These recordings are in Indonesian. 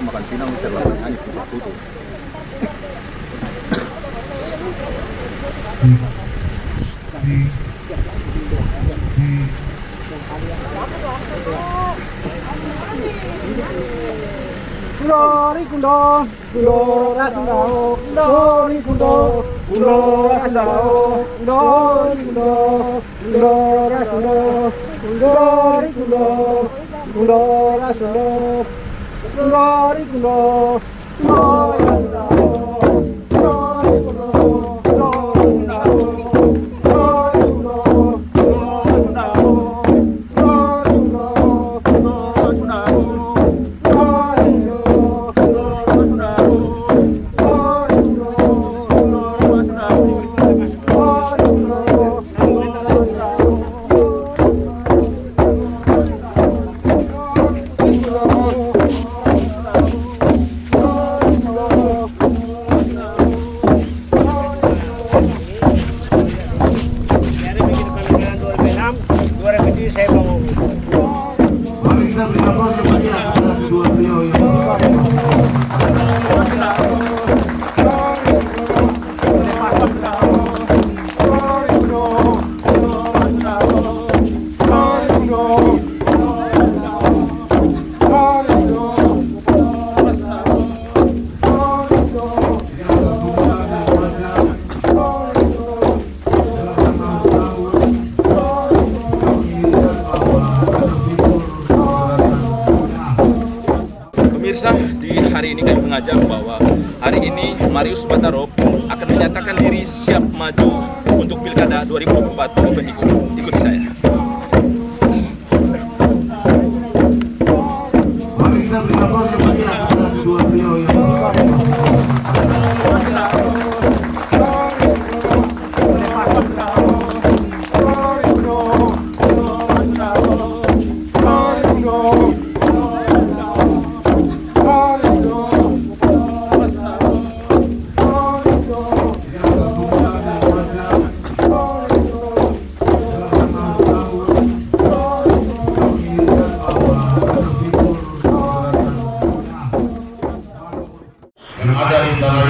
makan pinang terlalu nyanyi tidak tutup. Lori kundo, lora sundao, lori kundo, lora sundao, lori kundo, lora sundao, lori kundo, lora sundao, lori kundo, lora sundao. Pemirsa, di hari ini kami mengajak bahwa hari ini Marius Batarop akan menyatakan diri siap maju untuk Pilkada 2024. Ikuti saya. Mari kita beri aplaus yang banyak kepada kedua beliau yang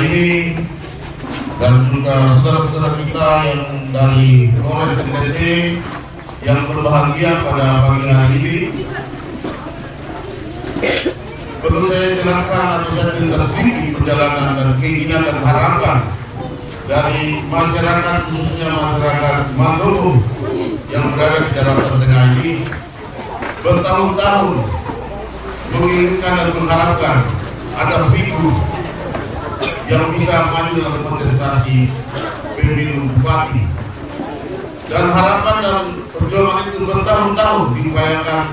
ini dan juga saudara-saudara kita yang dari Polres NTT yang berbahagia pada pagi hari ini. Perlu saya jelaskan atau saya cerita sedikit perjalanan dan keinginan dan harapan dari masyarakat, khususnya masyarakat Mandoro yang berada di dalam tengah ini bertahun-tahun menginginkan dan mengharapkan ada figur yang bisa maju dalam kontestasi pemilu bupati, dan harapan dalam perjuangan itu bertahun-tahun diupayakan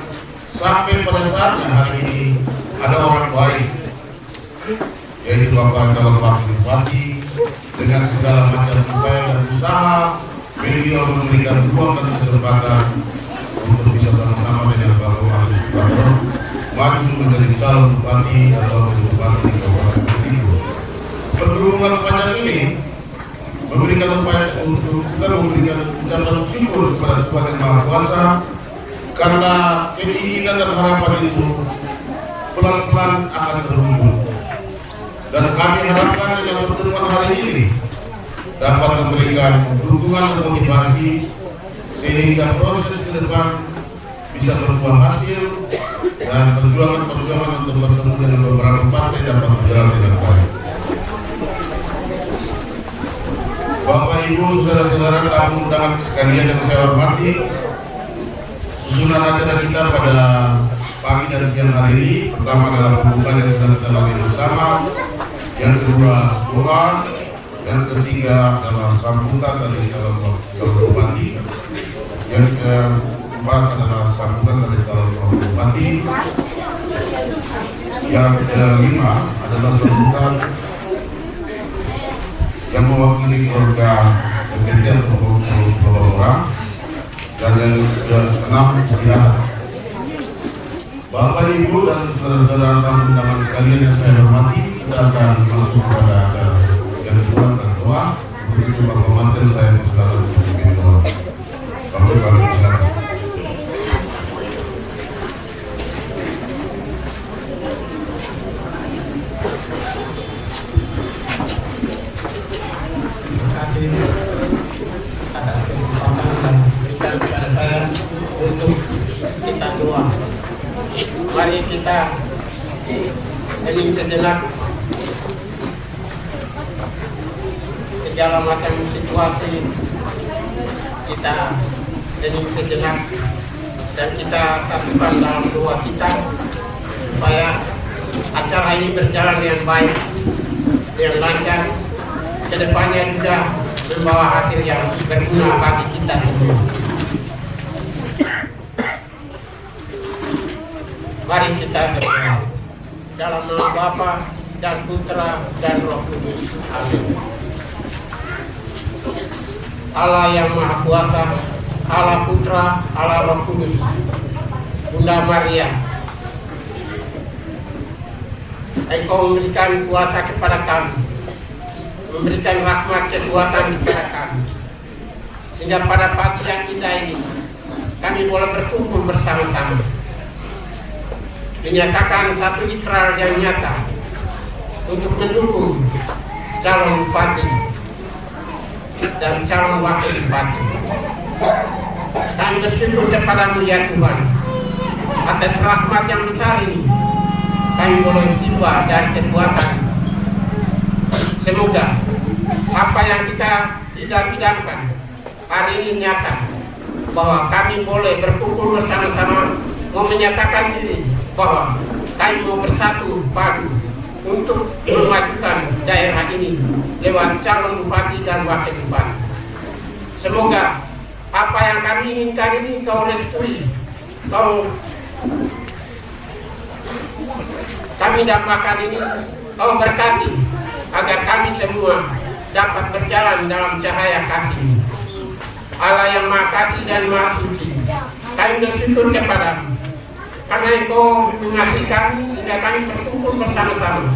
sampai pada saatnya hari ini ada orang baik, yaitu Bapak calon wakil bupati dengan segala macam upaya dan usaha beliau memberikan ruang dan kesempatan untuk bisa sama-sama dengan Bapak Marius Batarop maju menjadi calon bupati atau wakil bupati di Kabupaten Probolinggo. Perhubungan panjang ini memberikan upaya untuk kita memberikan ucapan syukur kepada Tuhan Yang Maha Kuasa karena keinginan dan harapan itu pelan-pelan akan terwujud, dan kami harapkan dengan pertemuan hari ini dapat memberikan dukungan dan motivasi sehingga proses ke depan bisa berbuah hasil dan perjuangan untuk bertemu dengan beberapa partai dapat berjalan dengan baik. Bapak Ibu, saudara-saudara, tamu undangan sekalian yang saya hormati, susunan acara kita pada pagi dan siang hari ini, pertama adalah pembukaan yang sudah kita lalui bersama, yang kedua doa, yang ketiga adalah sambutan dari calon bupati, yang keempat adalah sambutan dari calon bupati, yang kelima adalah sambutan yang mewakili keluarga sekalian beberapa orang, dan yang keenam adalah Bapak Ibu dan saudara-saudara tamu undangan sekalian yang saya hormati. Kita akan masuk pada yang kedua dan doa. Begitu Bapak Manten, saya persilakan untuk memimpin doa. Bapak kami silakan. Mari kita hening sejenak. Segala macam situasi kita hening sejenak dan kita satukan dalam doa kita supaya acara ini berjalan dengan baik, dengan lancar, kedepannya juga membawa hasil yang berguna bagi kita semua. Mari kita berdoa dalam nama Bapa dan Putra dan Roh Kudus. Amin. Allah yang Maha Kuasa, Allah Putra, Allah Roh Kudus, Bunda Maria, Engkau memberikan kuasa kepada kami, memberikan rahmat kekuatan kepada kami, sehingga pada pagi yang indah ini kami boleh berkumpul bersama-sama, menyatakan satu ikrar yang nyata untuk mendukung calon bupati dan calon wakil bupati. Kami bersyukur kepadamu ya Tuhan atas rahmat yang besar ini. Kami boleh tiba dari kekuatan. Semoga apa yang kita idam-idamkan hari ini nyata, bahwa kami boleh berkumpul bersama-sama, mau menyatakan diri bahwa kami mau bersatu padu untuk memajukan daerah ini lewat calon bupati dan wakil bupati. Semoga apa yang kami inginkan ini kau restui, kami dapakan ini, kau berkati agar kami semua dapat berjalan dalam cahaya kasih. Allah yang Maha Kasih dan Maha Suci, kami bersyukur kepadamu karena Engkau mengasihi kami hingga kami berkumpul bersama-sama.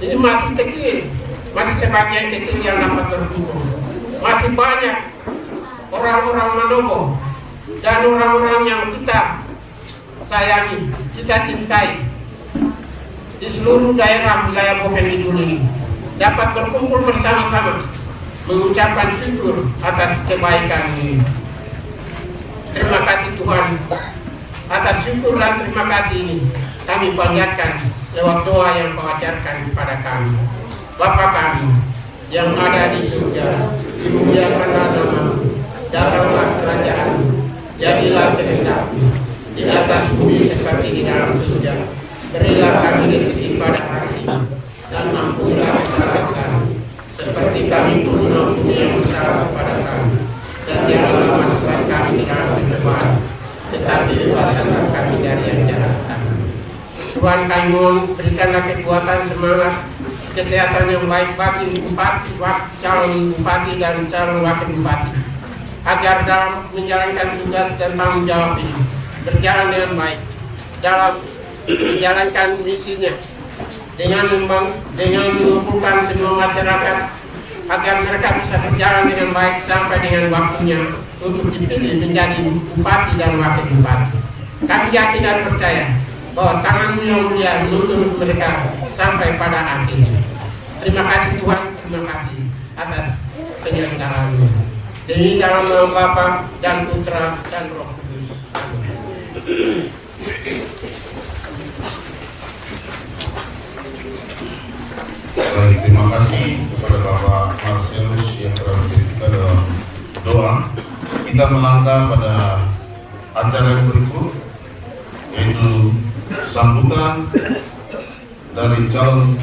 Ini masih kecil, masih sebagian kecil yang dapat berkumpul. Masih banyak orang-orang Manobo dan orang-orang yang kita sayangi, kita cintai di seluruh daerah wilayah Bovendigul ini dapat berkumpul bersama-sama mengucapkan syukur atas kebaikan ini. Terima kasih Tuhan atas syukur dan terima kasih ini kami panjatkan lewat doa yang Kau ajarkan kepada kami. Bapa kami yang ada di surga, dimuliakanlah namamu, datanglah kerajaan-Mu, jadilah kehendak-Mu di atas bumi seperti di dalam surga. Berilah kami rezeki pada hari ini dan ampunilah kesalahan kami seperti kami pun mengampuni yang bersalah kepada kami, dan janganlah masukkan kami di dalam pencobaan, tetapi bebaskanlah kami dari yang jahat. Tuhan, kami mohon berikanlah kekuatan, semangat, kesehatan yang baik bagi bupati, calon bupati dan calon wakil bupati, agar dalam menjalankan tugas dan tanggung jawab ini berjalan dengan baik dalam menjalankan misinya dengan mengumpulkan semua masyarakat agar mereka bisa berjalan dengan baik sampai dengan waktunya untuk dipilih menjadi bupati dan wakil bupati. Kami yakin dan percaya bahwa tangan-Mu yang mulia menuntun mereka sampai pada akhirnya. Terima kasih Tuhan, terima kasih atas penyelenggaraan-Mu. Demi dalam nama Bapa dan Putra dan Roh Kudus. Amin. Baik, terima kasih kepada Bapak Marcelus yang telah memberi kita dalam doa. Kita melangkah pada acara yang berikut, yaitu sambutan dari calon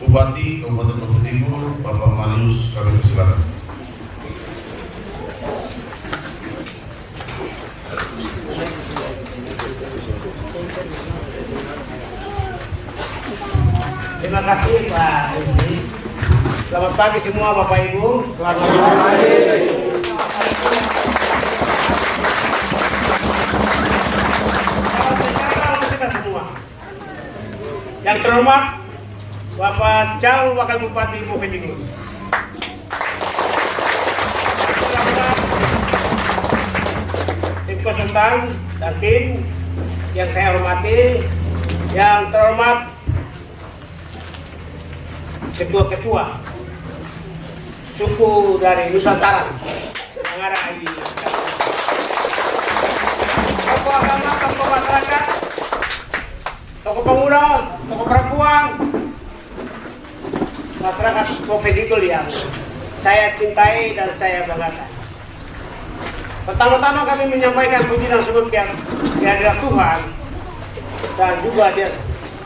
Bupati Kabupaten Bovendigul, Bapak Marius. Kami persilakan. Terima kasih Pak Yusri. Selamat pagi semua Bapak Ibu. Selamat pagi. Kita semua. Yang terhormat Bapak calon wakil Bupati Bovendigul. Tim konsultan dan tim yang saya hormati, yang terhormat ketua-ketua suku dari Nusantara yang ada di tokoh agama, tokoh masyarakat, tokoh pemuda, tokoh perempuan, masyarakat Bovendigul yang saya cintai dan saya banggakan. Pertama-tama kami menyampaikan puji dan syukur kehadirat Tuhan dan juga dia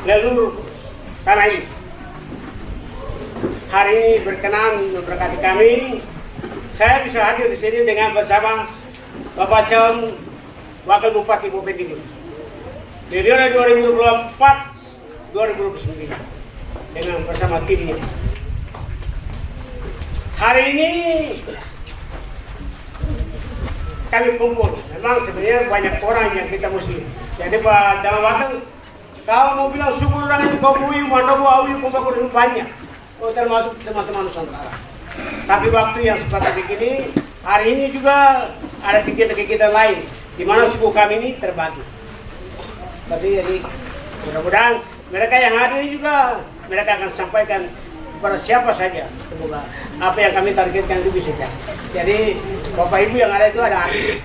leluhur tanah ini. Hari ini berkenan memberkati kami. Saya bisa hadir di sini dengan bersama Bapak calon Wakil Bupati Bovendigul. Di periode 2024-2029 dengan bersama timnya. Hari ini kami kumpul. Memang sebenarnya banyak orang yang kita mesti. Jadi Pak Calon Wakil, kalau mau bilang syukur orang ini kau buyu, manobo, awi, kumpul banyak. Oh, termasuk teman-teman Nusantara. Tapi waktu yang seperti begini, hari ini juga ada kegiatan-kegiatan lain, di mana suku kami ini terbagi. Jadi mudah-mudahan mereka yang hadir juga, mereka akan sampaikan kepada siapa saja. Semoga apa yang kami targetkan itu bisa jadi. Jadi Bapak Ibu yang ada itu ada arti.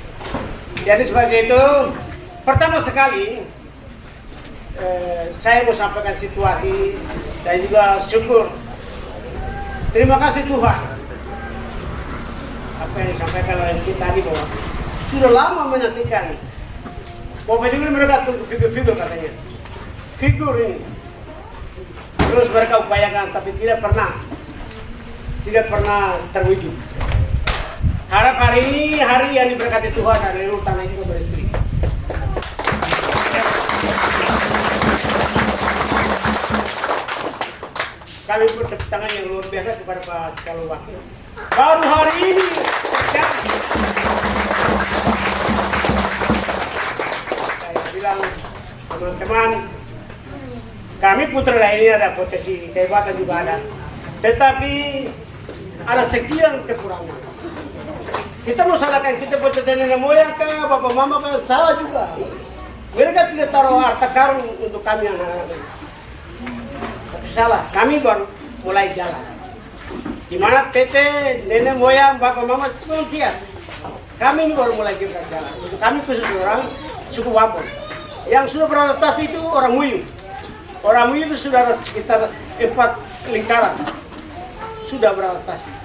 Jadi sebagai itu, pertama sekali saya mau sampaikan situasi dan juga syukur. Terima kasih Tuhan. Apa yang disampaikan oleh Cik tadi bahwa sudah lama menantikan. Bovendigul mereka tunggu figur katanya. Figur ini. Terus mereka upayakan tapi tidak pernah terwujud. Harap hari ini hari yang diberkati Tuhan dan leluhur tanah ini beristri. Kami bertepuk tangan yang luar biasa kepada Pak Calon Wakil. Baru hari ini saya bilang teman-teman, kami putra lainnya ada potensi kehebatan juga ada, tetapi ada sekian kekurangan. Kita mau salahkan kita punya nenek moyang kah, bapak mama kah, salah juga. Mereka tidak taruh harta karun untuk kami anak-anak ini. Tapi salah, kami baru mulai jalan. Di mana tete, nenek moyang, bapak mama belum siap. Kami ini baru mulai jalan. Untuk kami khusus orang suku Wabon. Yang sudah beradaptasi itu orang Muyu. Orang Muyu itu sudah sekitar 4 lingkaran. Sudah beradaptasi.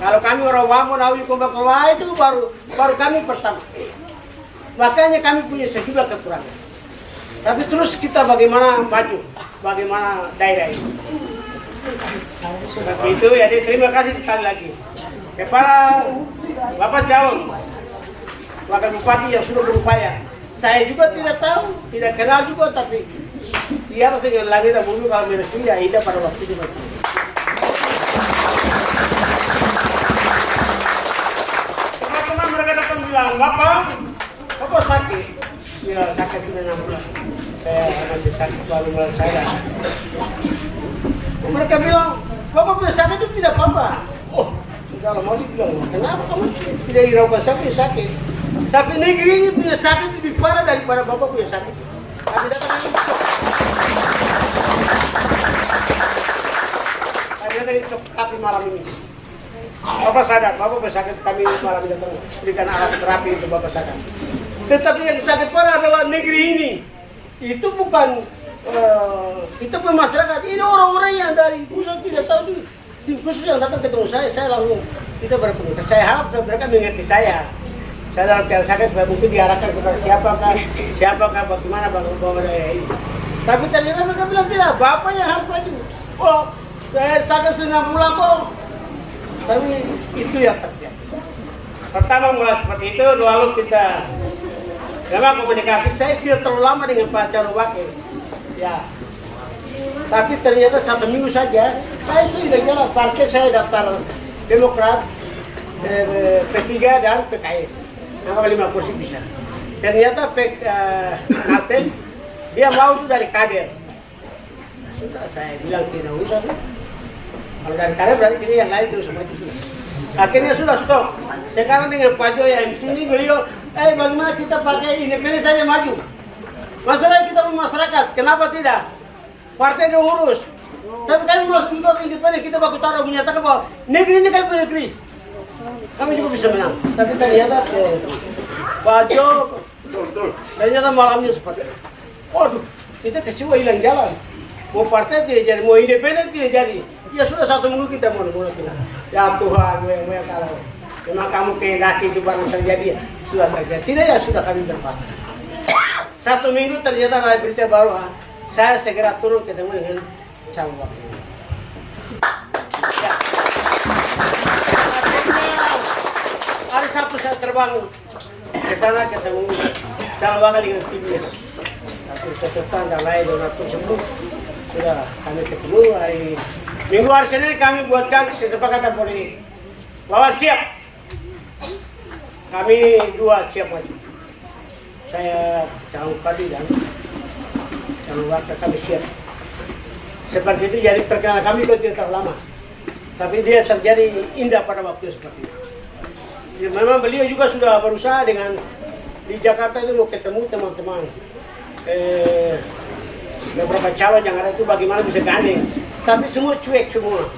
Kalau kami orang Wabon, Awi, Kombakowa itu baru kami pertama. Makanya kami punya sejumlah kekurangan. Tapi terus kita bagaimana maju, bagaimana daerah ini. Seperti itu, jadi terima kasih sekali lagi kepada Bapak Calon Wakil Bupati yang sudah berupaya. Saya juga tidak tahu, tidak kenal juga, tapi di atas dengan langit dan bumi kalau merestui ya Ida pada waktu itu. Teman-teman mereka datang bilang, Bapak sakit. Ya sakit sudah 6 bulan. Saya masih sakit baru mulai saya. Mereka bilang, Bapak punya sakit itu tidak apa-apa. Oh, sudah lama dibilang, kenapa kamu tidak hiraukan sakit? Tapi negeri ini punya sakit lebih parah daripada Bapak punya sakit. Kami datang ini tapi malam ini. Bapak sadar, Bapak punya sakit, kami malam ini datang berikan alat terapi untuk Bapak sadar. Tetapi yang sakit parah adalah negeri ini. Itu bukan kita punya masyarakat, ini orang-orang yang dari pusat tidak tahu di khusus yang datang ketemu saya langsung kita berpengaruh. Saya harap mereka mengerti saya. Saya dalam keadaan sakit supaya mungkin diarahkan kepada siapakah, bagaimana daerah ini. Tapi ternyata mereka bilang tidak, Bapak yang harus maju. Oh, saya sakit sudah 6 bulan kok. Tapi itu yang terjadi. Pertama mulai seperti itu, lalu kita memang komunikasi. Saya tidak terlalu lama dengan Pak Calon Wakil. Ya, tapi ternyata 1 minggu saja saya sudah jalan. Parkir saya daftar Demokrat, P3 dan PKS. Nama 5 kursi bisa. Ternyata Nasdem dia mau itu dari kader. Sudah saya bilang tidak usah. Kalau dari kader berarti kita yang lain terus maju. Akhirnya sudah stop. Sekarang dengan Pak Jo yang sini beliau, bagaimana kita pakai independen saja maju. Masalah kita masyarakat, kenapa tidak? Partai yang urus. Tapi kami masuk juga independen, kita baku taruh menyatakan bahwa negeri ini kami negeri. Kami juga bisa menang. Tapi ternyata Pak Jo, ternyata malamnya seperti itu. Waduh, kita kecewa hilang jalan. Mau partai tidak jadi, mau independen tidak jadi. Ya sudah 1 minggu kita mau bilang, ya Tuhan, kalau memang kamu kehendaki itu barang terjadi, sudah terjadi. Tidak ya sudah kami berpasrah. 1 minggu ternyata ada berita baru, saya segera turun ketemu dengan calon wakil. Ya. Hari Sabtu saya terbang ke sana ketemu calon wakil dengan TBS. Aku catatan dan lain donatur semua sudah kami ketemu hari Minggu hari Senin kami buatkan kesepakatan politik bahwa siap kami 2 siap maju. Saya calon bupati dan calon wakil kami siap. Seperti itu jadi perkenalan kami itu tidak terlalu lama, tapi dia terjadi indah pada waktu seperti itu. Ya, memang beliau juga sudah berusaha dengan di Jakarta itu mau ketemu teman-teman beberapa calon yang ada itu bagaimana bisa gandeng, tapi semua cuek semua.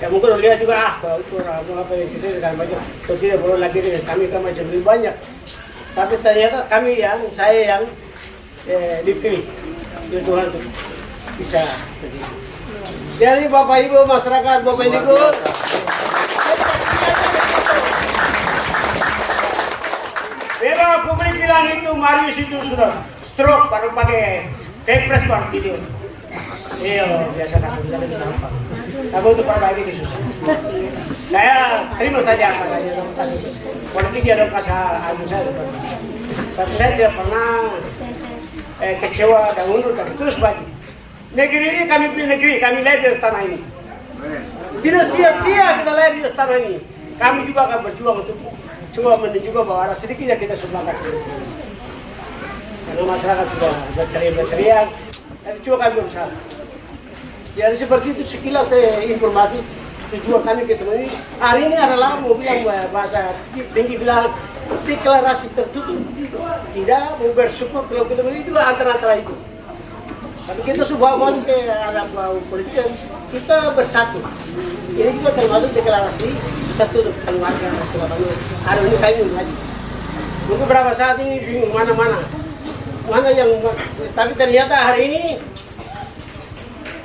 Ya mungkin lihat juga kalau itu mau apa yang kita dengan banyak, kalau tidak boleh lagi dengan kami macam lebih banyak. Tapi ternyata kami saya yang dipilih oleh Tuhan itu bisa begitu. Jadi Bapak Ibu masyarakat, Bapak Ibu, memang publik bilang itu Marius itu sudah stroke baru pakai kepres baru video. Iya biasa sudah kita nampak. Tapi untuk perbaiki itu susah. Saya terima saja apa saja politik dia dong kasih anu saya. Tapi saya tidak pernah kecewa dan mundur dan terus bagi. Negeri ini kami pilih negeri, kami lahir di istana ini. Tidak sia-sia kita lahir di istana ini. Kami juga akan berjuang untuk coba menunjukkan bahwa ada sedikitnya kita semangat. Karena masyarakat sudah berteriak, tapi coba kami berusaha. Jadi seperti itu sekilas informasi tujuan kami ketemu ini. Hari ini adalah mau bilang bahasa tinggi bilang deklarasi tertutup. Tidak mau bersyukur kalau ketemu itu antara itu. Tapi kita sudah mau ke alam politik kita bersatu. Ini juga termasuk deklarasi tertutup keluarga Surabaya. Hari ini kami lagi. Mungkin berapa saat ini bingung mana yang tapi ternyata hari ini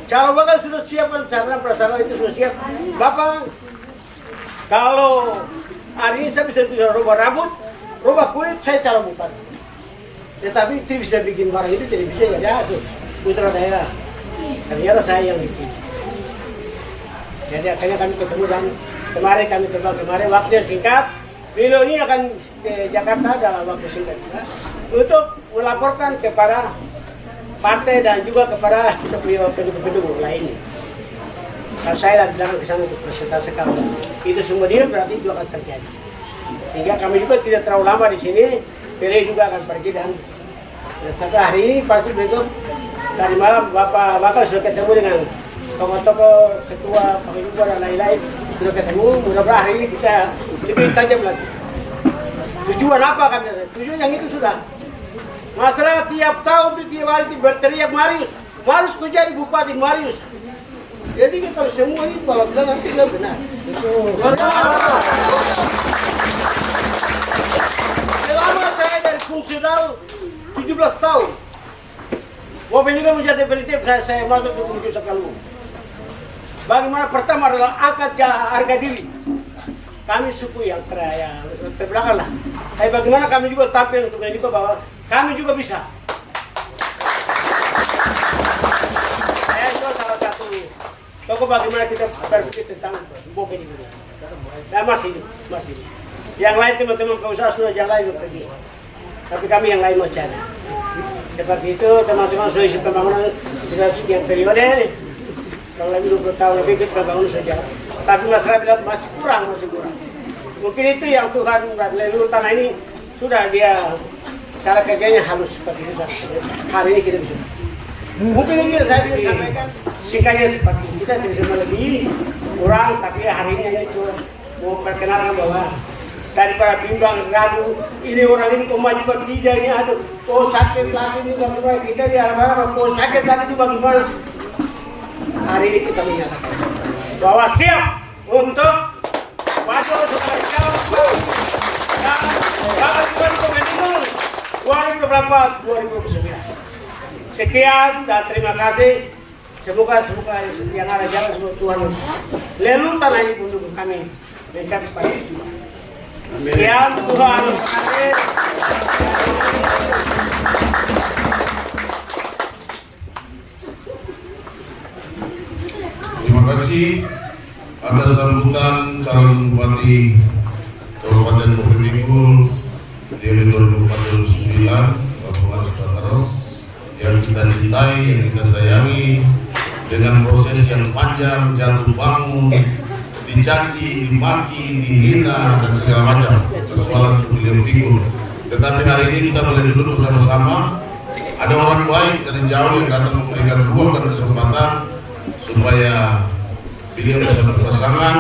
calon bakal sudah siap sarana prasarana itu sudah siap. Bapak, kalau hari ini saya bisa rubah rambut, rubah kulit, saya calon bupati. Tetapi tidak bisa bikin barang itu tidak bisa ya tuh putra daerah. Ternyata saya yang bikin. Jadi akhirnya kami ketemu dan kemarin kami terbang kemarin waktunya singkat. Beliau ini akan ke Jakarta dalam waktu singkat untuk melaporkan kepada partai dan juga kepada pendukung-pendukung lainnya. Kalau saya lagi datang ke sana untuk presentasi kawan, itu semua dia berarti itu akan terjadi. Sehingga kami juga tidak terlalu lama di sini, beliau juga akan pergi dan sampai hari ini pasti besok dari malam Bapak sudah ketemu dengan tokoh-tokoh, ketua, pemimpin dan lain-lain sudah ketemu. Mudah-mudahan hari ini kita lebih tajam lagi. Tujuan apa kami? Tujuan yang itu sudah. Masyarakat tiap tahun itu tiap hari berteriak Marius kau jadi bupati Marius. Jadi kalau semua ini kalau bilang nanti tidak benar. Selama saya dari fungsional 17 tahun, walaupun juga menjadi definitif saya masuk ke menuju Sakalu. Bagaimana pertama adalah angkat harga diri. Kami suku yang terbelakang lah. Tapi bagaimana kami juga tampil untuk menunjukkan bahwa kami juga bisa. Saya juga salah satu tokoh bagaimana kita berpikir tentang Bope ini. Dan masih. Yang lain teman-teman pengusaha sudah yang lain pergi. Tapi kami yang lain masih ada. Seperti itu teman-teman sudah isi pembangunan sudah sekian periode. Kalau lebih 20 tahun lebih kita bangun saja. Tapi masyarakat bilang masih kurang. Mungkin itu yang Tuhan melalui tanah ini sudah dia cara kerjanya halus seperti itu. Hari ini kita bisa. Mungkin ini saya bisa sampaikan singkatnya seperti itu. Kita tidak bisa melebihi kurang, tapi hari ini itu mau perkenalkan bahwa daripada bimbang ragu ini orang ini kok maju bertiga ini aduh sakit lagi ini bagaimana kita di arah-arah sakit lagi itu bagaimana. Hari ini kita menyatakan bahwa siap untuk maju sebagai calon dan bakal 2029 2029. Sekian dan terima kasih. Semoga yang ada jalan semua Tuhan lelutan lagi untuk kami mencapai pada itu. Sekian Tuhan. Terima kasih atas sambutan calon bupati Kabupaten Bovendigul dari 2049 Bapak Subataro yang kita cintai, yang kita sayangi, dengan proses yang panjang, jatuh bangun, dicaci, dimaki, dihina, dan segala macam persoalan untuk beliau pikul. Tetapi hari ini kita mulai duduk bersama-sama. Ada orang baik dari jauh yang datang memberikan ruang dan kesempatan supaya beliau bisa berpasangan.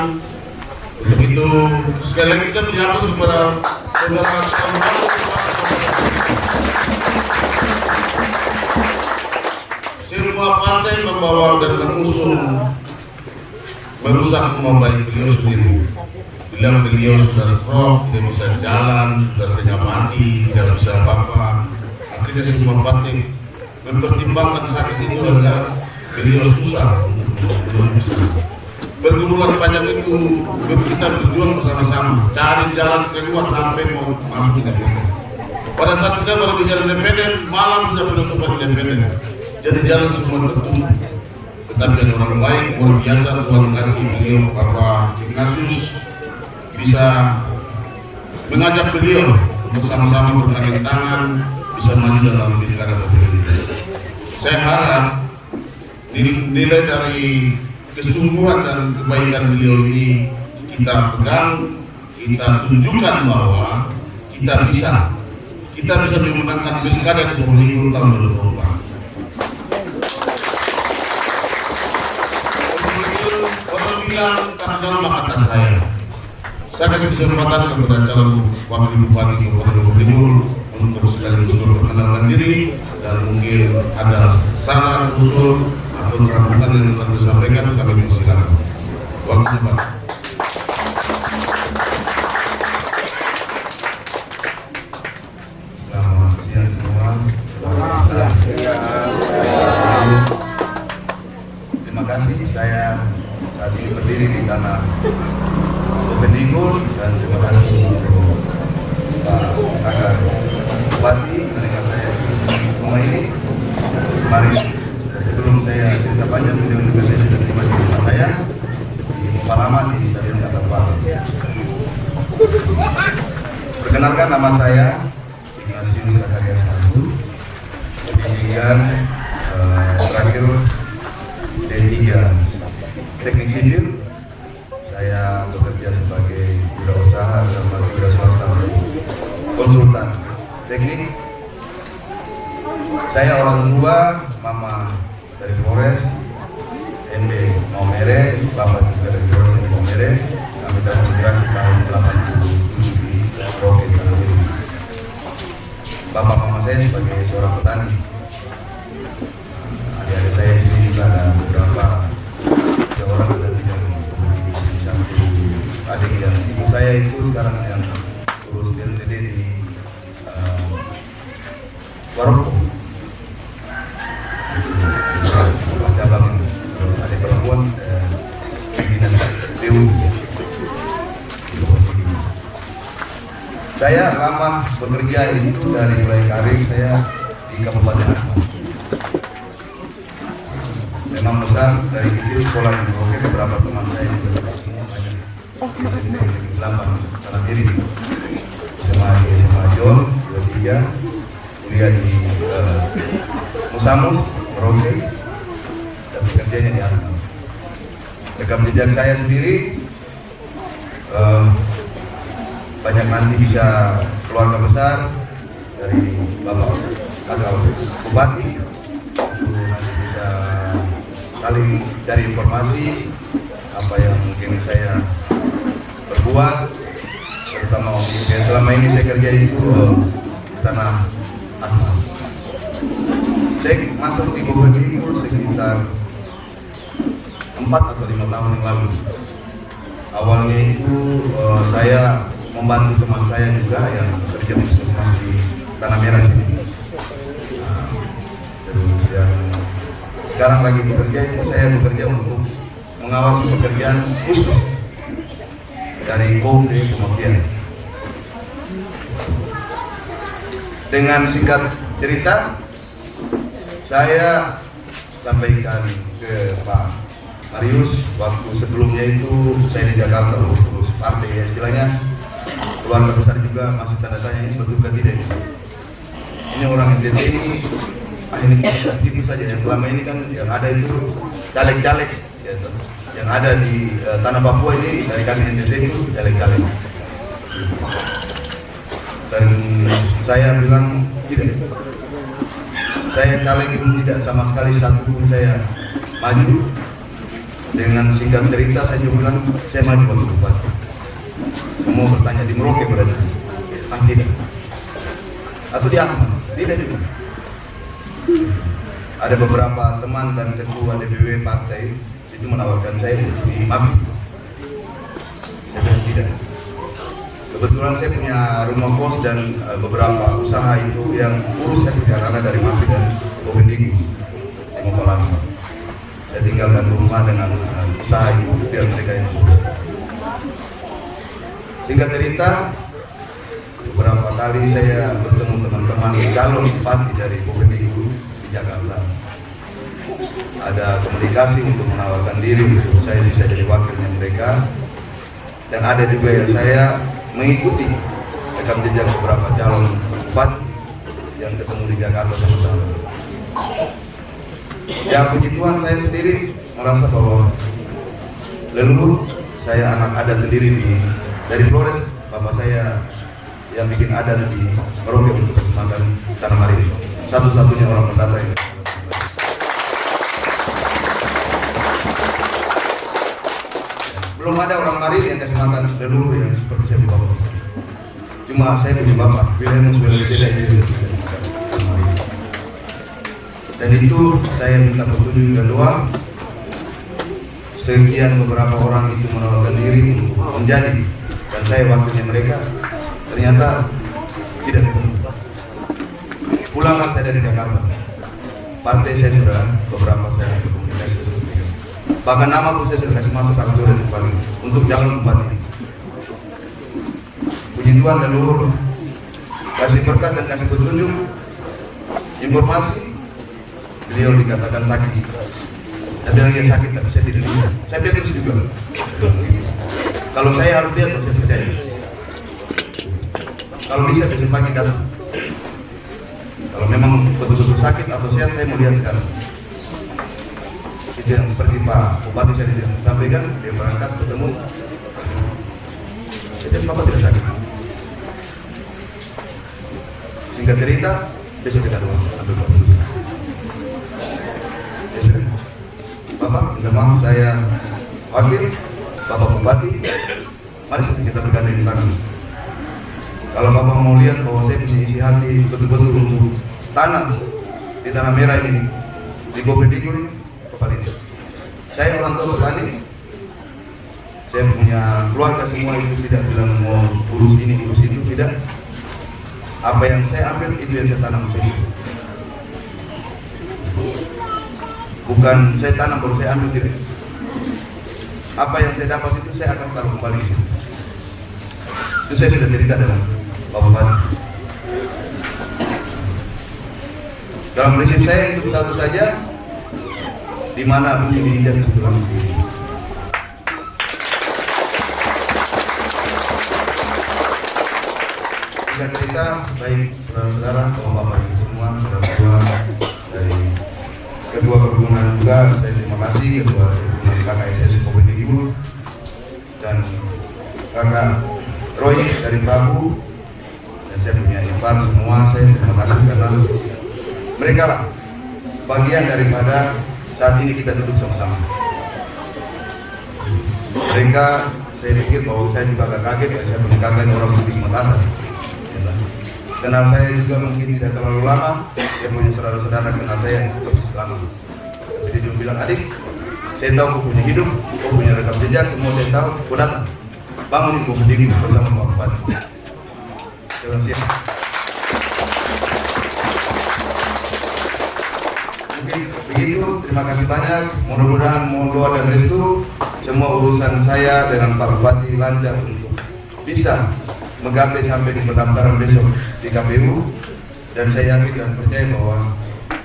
Untuk itu sekali lagi kita menyapa kepada saudara-saudara semua partai membawa dan mengusung merusak nama baik beliau sendiri. Bilang beliau sudah stroke, tidak bisa jalan, sudah setengah mati, tidak bisa apa-apa. Akhirnya semua partai mempertimbangkan sakit itu dan beliau susah untuk bisa. Pergumulan panjang itu kita berjuang bersama-sama, cari jalan keluar sampai mau masuk independen. Pada saat kita baru bicara independen, malam sudah penutupan independen. Jadi jalan semua tertutup. Tetapi ada orang baik, luar biasa, Tuhan kasih beliau Bapak Ignatius bisa mengajak beliau untuk sama-sama bergandeng tangan, bisa maju dalam pilkada Bovendigul. Saya harap nilai dari kesungguhan dan kebaikan beliau ini kita pegang, kita tunjukkan bahwa kita bisa memenangkan pilkada Bovendigul tahun 2024. Orang bilang tanggal kata saya kasih kesempatan kepada calon wakil bupati Kabupaten Bovendigul untuk sekaligus memperkenalkan diri dan mungkin ada saran usul atau rambutan yang telah disampaikan, kami persilakan. Waktunya Pak. Selamat siang semua. Terima kasih, saya saat ini berdiri di tanah Bovendigul dan terima kasih Pak Kakak Bupati menerima saya di rumah ini. Mari sebelum saya cerita panjang, beliau juga saya sudah terima di rumah saya di Palama di Stadion Katapal. Perkenalkan, nama saya Ignatius Zakaria Sandu, pendidikan terakhir D3 Teknik Sipil. Saya bekerja sebagai wirausaha sama wira swasta konsultan teknik. Saya orang tua, mama dari Flores, NB Maumere, bapak juga dari Flores NB Maumere. Kami termigrasi tahun 87 di Roke Tanahiri. Bapak mama saya sebagai seorang petani. Adik-adik saya di sini juga ada beberapa seorang dan tidak satu adik yang ibu saya itu sekarang yang urus DLTD di Waroko. Cabang adik perempuan pimpinan DU. Saya lama bekerja itu dari mulai karir saya di Kabupaten Asmat. Memang besar dari kecil sekolah di Roke, beberapa teman saya juga banyak di Selatan Tanah Diri, SMA John 23, kuliah di Musamus Roke, dan bekerjanya di Asmat. Rekam jejak saya sendiri banyak nanti bisa keluarga besar dari Bapak Kakak Bupati, nanti bisa saling cari informasi apa yang mungkin saya berbuat, terutama yang selama ini saya kerja itu tanah Asmat. Saya masuk di Bovendigul sekitar 4 atau 5 tahun yang lalu. Awalnya itu saya membantu teman saya juga yang kerja di Tanah Merah sini. Terus ya sekarang lagi bekerja, saya bekerja untuk mengawasi pekerjaan khusus dari Kode Kementerian. Dengan singkat cerita, saya sampaikan ke Pak Marius waktu sebelumnya itu saya di Jakarta urus partai, ya istilahnya keluarga besar juga masih tanda tanya ini betul kan tidak. Ini orang NTT ini ini tipis saja, yang selama ini kan yang ada itu caleg-caleg ya, yang ada di tanah Papua ini dari kami NTT itu caleg-caleg. Dan saya bilang tidak, saya caleg itu tidak sama sekali satu pun saya maju. Dengan singkat cerita saya juga bilang saya maju wakil bupati. Semua bertanya di Merauke berarti, tidak, atau di Asmat, tidak juga. Ada beberapa teman dan ketua DPW partai itu menawarkan saya di Mabit. Saya bilang tidak. Kebetulan saya punya rumah kos dan beberapa usaha itu yang urus saya karena dari Mabit dan Bovendigo di Mopalama. Saya tinggalkan rumah dengan usaha itu biar mereka yang urus. Singkat cerita, beberapa kali saya bertemu teman-teman calon bupati dari Bovendigo di Jakarta. Ada komunikasi untuk menawarkan diri untuk saya bisa jadi wakilnya mereka, dan ada juga yang saya mengikuti rekam jejak beberapa calon bupati yang ketemu di Jakarta sama-sama. Ya puji Tuhan, saya sendiri merasa bahwa leluhur saya anak adat sendiri dari Flores, bapak saya yang bikin adat di Merauke untuk Kecamatan Tanah Marin, satu-satunya orang pendatang yang belum ada orang Marin yang Kecamatan leluhur yang seperti saya bapak. Cuma saya punya bapak Wilhelmus Wilhelmus. Dan itu saya minta petunjuk dan doa. Sekian beberapa orang itu menawarkan diri untuk menjadi, dan saya wakilnya mereka, ternyata tidak ketemu. Pulanglah saya dari Jakarta. Partai saya sudah beberapa saya berkomunikasi. Bahkan nama pun saya sudah kasih masuk aktor dan paling untuk calon bupati. Puji Tuhan dan luhur kasih berkat dan kasih petunjuk informasi. Beliau dikatakan sakit. Saya bilang dia sakit, tapi saya tidak lihat. Saya bilang itu juga. Kalau saya harus lihat, saya percaya. Kalau bisa besok pagi datang. Kalau memang betul-betul sakit atau sehat, saya mau lihat sekarang. Itu yang seperti Pak Bupati saya sampaikan, dia berangkat ketemu. Saya bilang Bapak tidak sakit. Singkat cerita, besok kita doa. Bapak, minta maaf saya wakil, Bapak Bupati, mari kita bergandeng tangan. Kalau Bapak mau lihat bahwa saya punya isi hati betul-betul untuk tanah di tanah merah ini, di Bovendigo ini, kepala ini. Saya orang tua petani, saya punya keluarga semua itu tidak bilang mau urus ini, urus itu, tidak. Apa yang saya ambil itu yang saya tanam ke situ. Bukan saya tanam baru saya ambil diri. Apa yang saya dapat itu saya akan taruh kembali. Itu saya sudah cerita dalam Bapak Bupati. Dalam prinsip saya itu satu saja, di mana bumi diinjak sebelah kiri. Jika cerita baik saudara-saudara, bapak-bapak ibu semua, saudara-saudara dari Ketua Perhubungan juga, saya terima kasih Ketua KKSS Bovendigo dan Kakak Roy dari Prabu, dan saya punya ipar semua. Saya terima kasih karena mereka lah bagian daripada saat ini kita duduk sama-sama. Mereka, saya pikir bahwa saya juga agak kaget ya, saya punya kakak yang orang Bugis Makassar. Kenal saya juga mungkin tidak terlalu lama, dia punya saudara-saudara kenal saya yang persis lama. Jadi dia bilang, adik, saya tahu kau punya hidup, kau punya rekam jejak, semua saya tahu, kau datang, bangunin kau berdiri bersama Pak Bupati. Saya bilang siap. Mungkin begitu, terima kasih banyak. Mudah-mudahan mohon doa dan restu semua urusan saya dengan Pak Bupati lancar untuk bisa menggapai sampai di pendaftaran besok di KPU, dan saya yakin dan percaya bahwa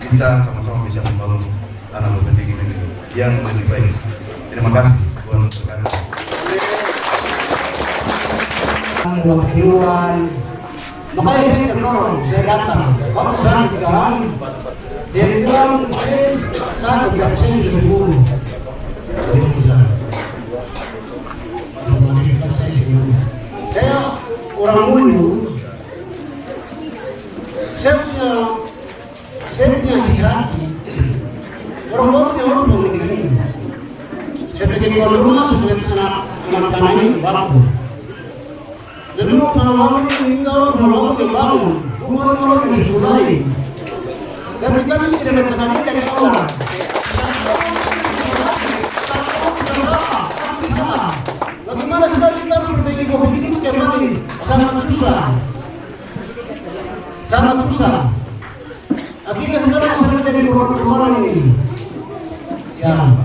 kita sama-sama bisa membangun tanah pendidikan negeri yang lebih baik. Terima kasih. Tuhan memberkati. Makanya saya terdorong, saya datang. Kalau saya bilang, dia bilang, saya tidak bisa sembuh. Saya orang Mulu, saya punya hati. Orang-orang yang orang begini, saya pergi keluar rumah sesuai anak-anak ini baru. Dan dulu orang-orang itu meninggal, orang-orang yang bangun, orang-orang yang disulai. Dan kita tidak bertanya dari Allah. Bagaimana kita memperbaiki COVID ini kembali? Sangat susah. Sangat susah. Akhirnya sekarang saya jadi orang ini. Ya,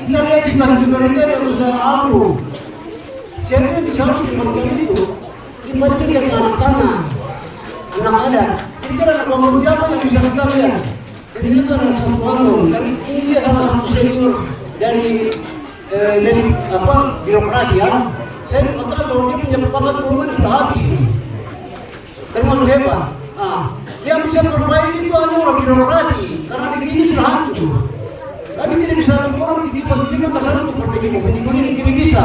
kita lihat sebenarnya yang usaha aku. Siapa bisa harus dimakan itu? Kita lihat anak tanah, anak adat. Kita ada bangun siapa yang bisa kita lihat? Jadi kita ada satu bangun. Dan ini dia salah satu senior dari birokrasi ya. Saya mengatakan kalau dia punya pangkat komandan sudah habis. Termasuk hebat. Yang bisa memperbaiki itu hanya orang birokrasi, karena negeri ini sudah hancur. Kami tidak bisa orang di posisinya karena untuk perbaiki ini tidak bisa.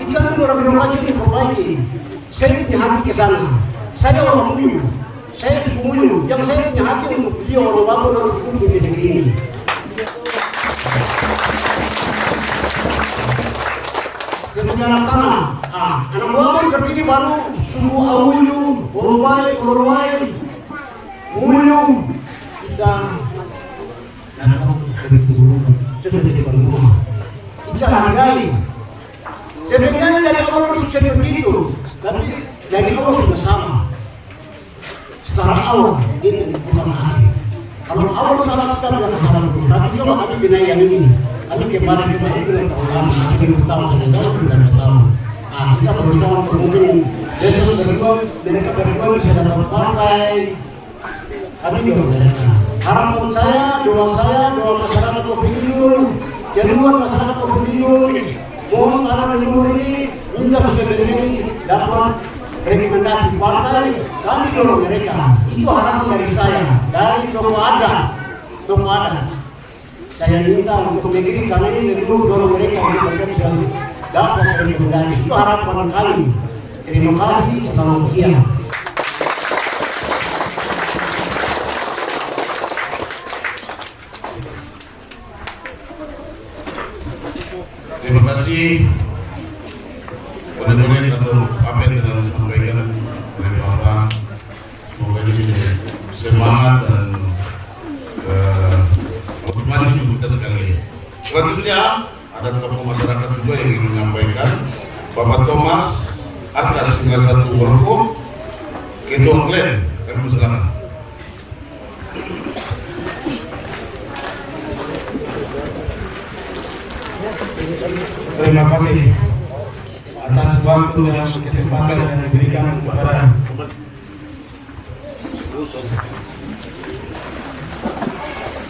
Kita orang birokrasi ini perbaiki. Saya punya hati ke sana. Saya orang Mulu. Saya suku Mulu. Yang saya punya hati untuk beliau orang bangun orang hukum di negeri ini. Kemudian anak tanah. Anak buah terpilih baru suku Awulu, Borowai, Mulu, dan sudah jadi rumah. Kita hargai. Sebenarnya dari awal sukses begitu, tapi dari awal sudah sama. Secara awal ini bukan hari. Kalau awal salah kita tidak salah betul. Tapi kalau kami bina yang ini, kami kembali ke dengan ulama, kami utama sebentar sudah tahu. Kita berusaha mungkin besok berikut bisa dapat partai. Kami juga berharap. Harapan saya, doa masyarakat Provinsi, jaringan masyarakat Provinsi, mohon anak leluhur ini minta sesuatu dapat rekomendasi partai, kami dorong mereka. Itu harapan dari saya, dari tokoh adat. Saya minta untuk negeri kami ini leluhur dorong mereka untuk bisa dapat rekomendasi. Itu harapan kami. Terima kasih, selamat siang. Terima kasih mendengarkan atau apa yang telah disampaikan oleh Bapak. Semoga ini semangat dan motivasi untuk kita sekalian. Selanjutnya ada tokoh masyarakat juga yang ingin menyampaikan. Bapak Thomas atas tinggal satu Wolfo, Ketua Klen, kami persilakan. Terima kasih atas waktu dan kesempatan yang diberikan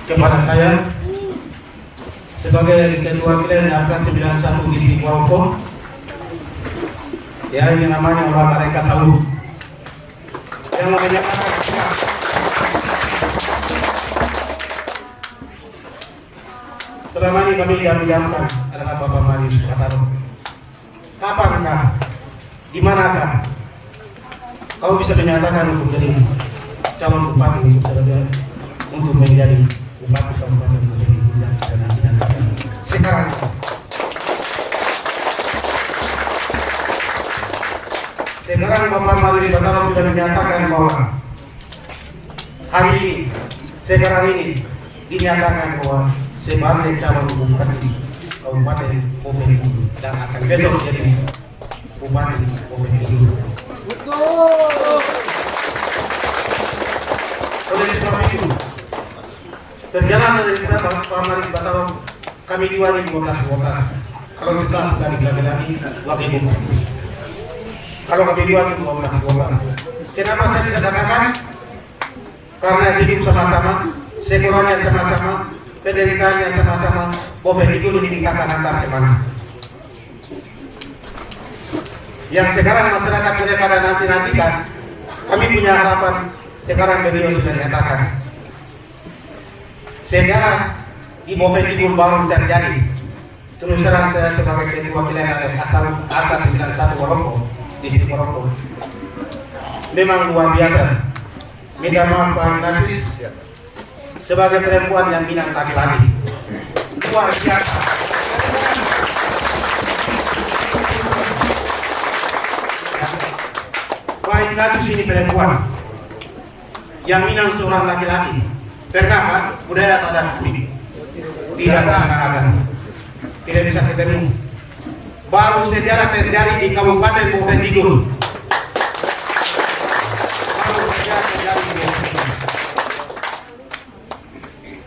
kepada saya sebagai Ketua Klen RK 91 Distrik Wolfo, ya yang namanya Bapak Reka Saulu yang menyatakan selama ini kami diamkan adalah Bapak Marius Bataro. Kapankah, dimanakah kau bisa menyatakan untuk jadi calon bupati untuk menjadi bupati kabupaten menjadi dan sekarang Bapak Marius Bataro sudah menyatakan bahwa hari ini, sekarang ini dinyatakan bahwa sebagai calon bupati Kabupaten Boveng dan akan besok jadi bupati Boveng. Betul. Oleh sebab itu, Perjalanan dari Pak Maris Batarong kami diwajib 12 vokal. Kalau kita sudah lagi wajib. Kalau kami diwajib 12 vokal. Kenapa saya bisa katakan? Karena hidup sama-sama, sekolahnya sama-sama, penderitaannya sama-sama, Boven itu ditingkatkan antar teman. Yang sekarang masyarakat mereka dan nanti-nantikan, kami punya harapan, sekarang beliau sudah nyatakan. Sekarang di Boven itu baru terjadi. Terus terang saya sebagai ketua pilihan asal atas 91 Moroko di sini Moroko. Memang luar biasa. Minta maaf Pak Nasi sebagai perempuan yang Minang laki-laki. Luar biasa. Pak Ignatius ini perempuan yang Minang seorang laki-laki. Pernah kan budaya tak ada kami? Tidak pernah ada. Tidak bisa ketemu. Baru sejarah terjadi di Kabupaten Boven Digul. Baru sejarah terjadi di Boven Digul.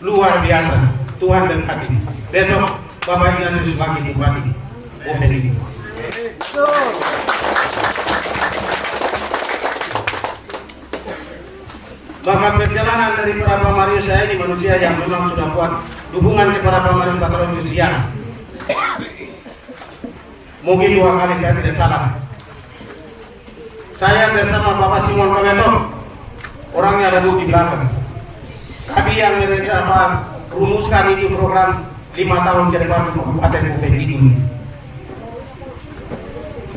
Luar biasa. Tuhan berkati. Besok Bapak Ignatius sebagai bupati Boven Digul. Maka perjalanan dari Pak Marius saya ini manusia yang memang sudah kuat dukungan kepada Pak Marius Batarong itu siang. Mungkin 2 kali saya tidak salah. Saya bersama Bapak Simon Kaweto, orangnya ada di belakang. Kami yang rumuskan ini program 5 tahun ke depan Kabupaten Boven Digul.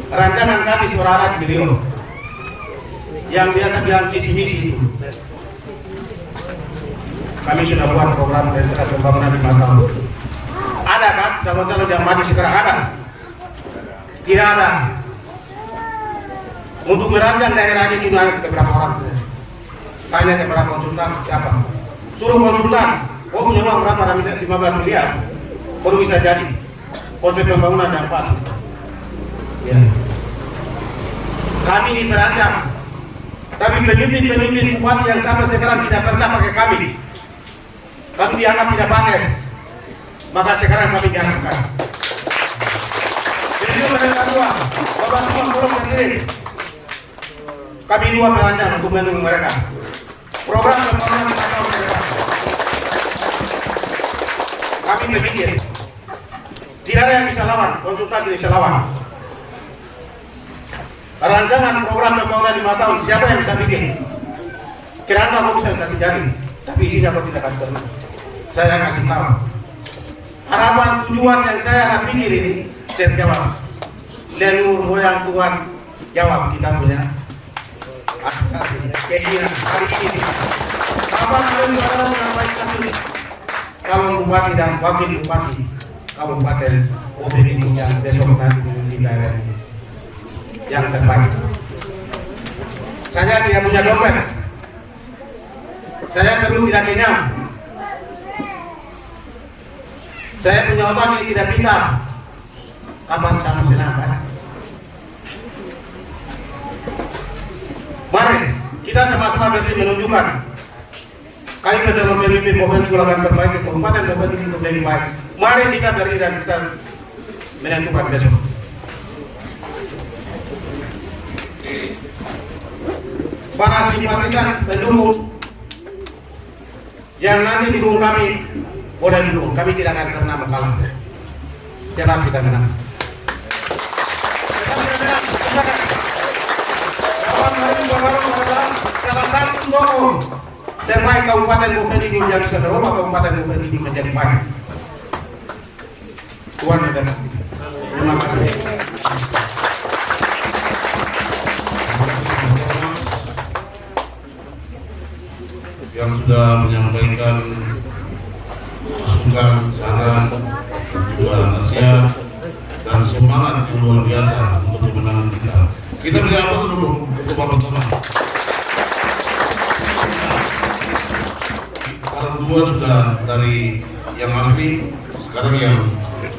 Rancangan kami suara di beliau yang biasa bilang visi-misi itu. Kami sudah buat program rencana pembangunan 5 tahun. Ada kan? Calon-calon yang maju sekarang ada? Tidak ada. Untuk merancang daerah ini juga ada beberapa orang. Tanya kepada konsultan siapa? Suruh konsultan. Oh punya uang berapa? 15 miliar. Baru bisa jadi konsep pembangunan yang pas. Ya. Kami ini merancang. Tapi pemimpin bupati yang sampai sekarang tidak pernah pakai kami. Kami dianggap tidak pakai. Maka sekarang kami dianggapkan. Jadi itu adalah dua. Bapak semua turun sendiri. Kami dua merancang untuk mendukung mereka. Program pembangunan mereka. Kami berpikir. Tidak ada yang bisa lawan. Konsultan tidak bisa lawan. Rancangan program pembangunan 5 tahun, siapa yang bisa bikin? Kira-kira kau bisa kasih jari, tapi isinya kau tidak akan terima. Saya kasih tahu. Harapan tujuan yang saya pikir ini terjawab. Leluhur moyang Tuhan jawab kita punya keinginan hari ini. Kapan kalian menyampaikan ini? Kalau bupati dan wakil bupati Kabupaten Boven Digul yang besok nanti di daerah ini yang terbaik. Saya tidak punya dompet. Saya terus tidak kenyang. Saya punya otak yang tidak pintar. Kapan saya senang kan? Mari kita sama-sama bersih menunjukkan kami adalah pemimpin Boven Digul akan terbaik ke Kabupaten Boven Digul lebih baik. Mari kita berdiri dan kita menentukan besok. Para simpatisan pendukung yang nanti dukung kami boleh dukung, kami tidak akan pernah kalah. Jangan kita menang. Salah satu tokoh terbaik Kabupaten Boven Digul yang bisa merubah Kabupaten Boven Digul menjadi baik. Tuhan memberkati. Terima kasih. Yang sudah menyampaikan masukan, saran, juga nasihat dan semangat yang luar biasa untuk kemenangan kita. Kita beri aplaus dulu untuk Bapak teman. Orang dua sudah dari yang asli, sekarang yang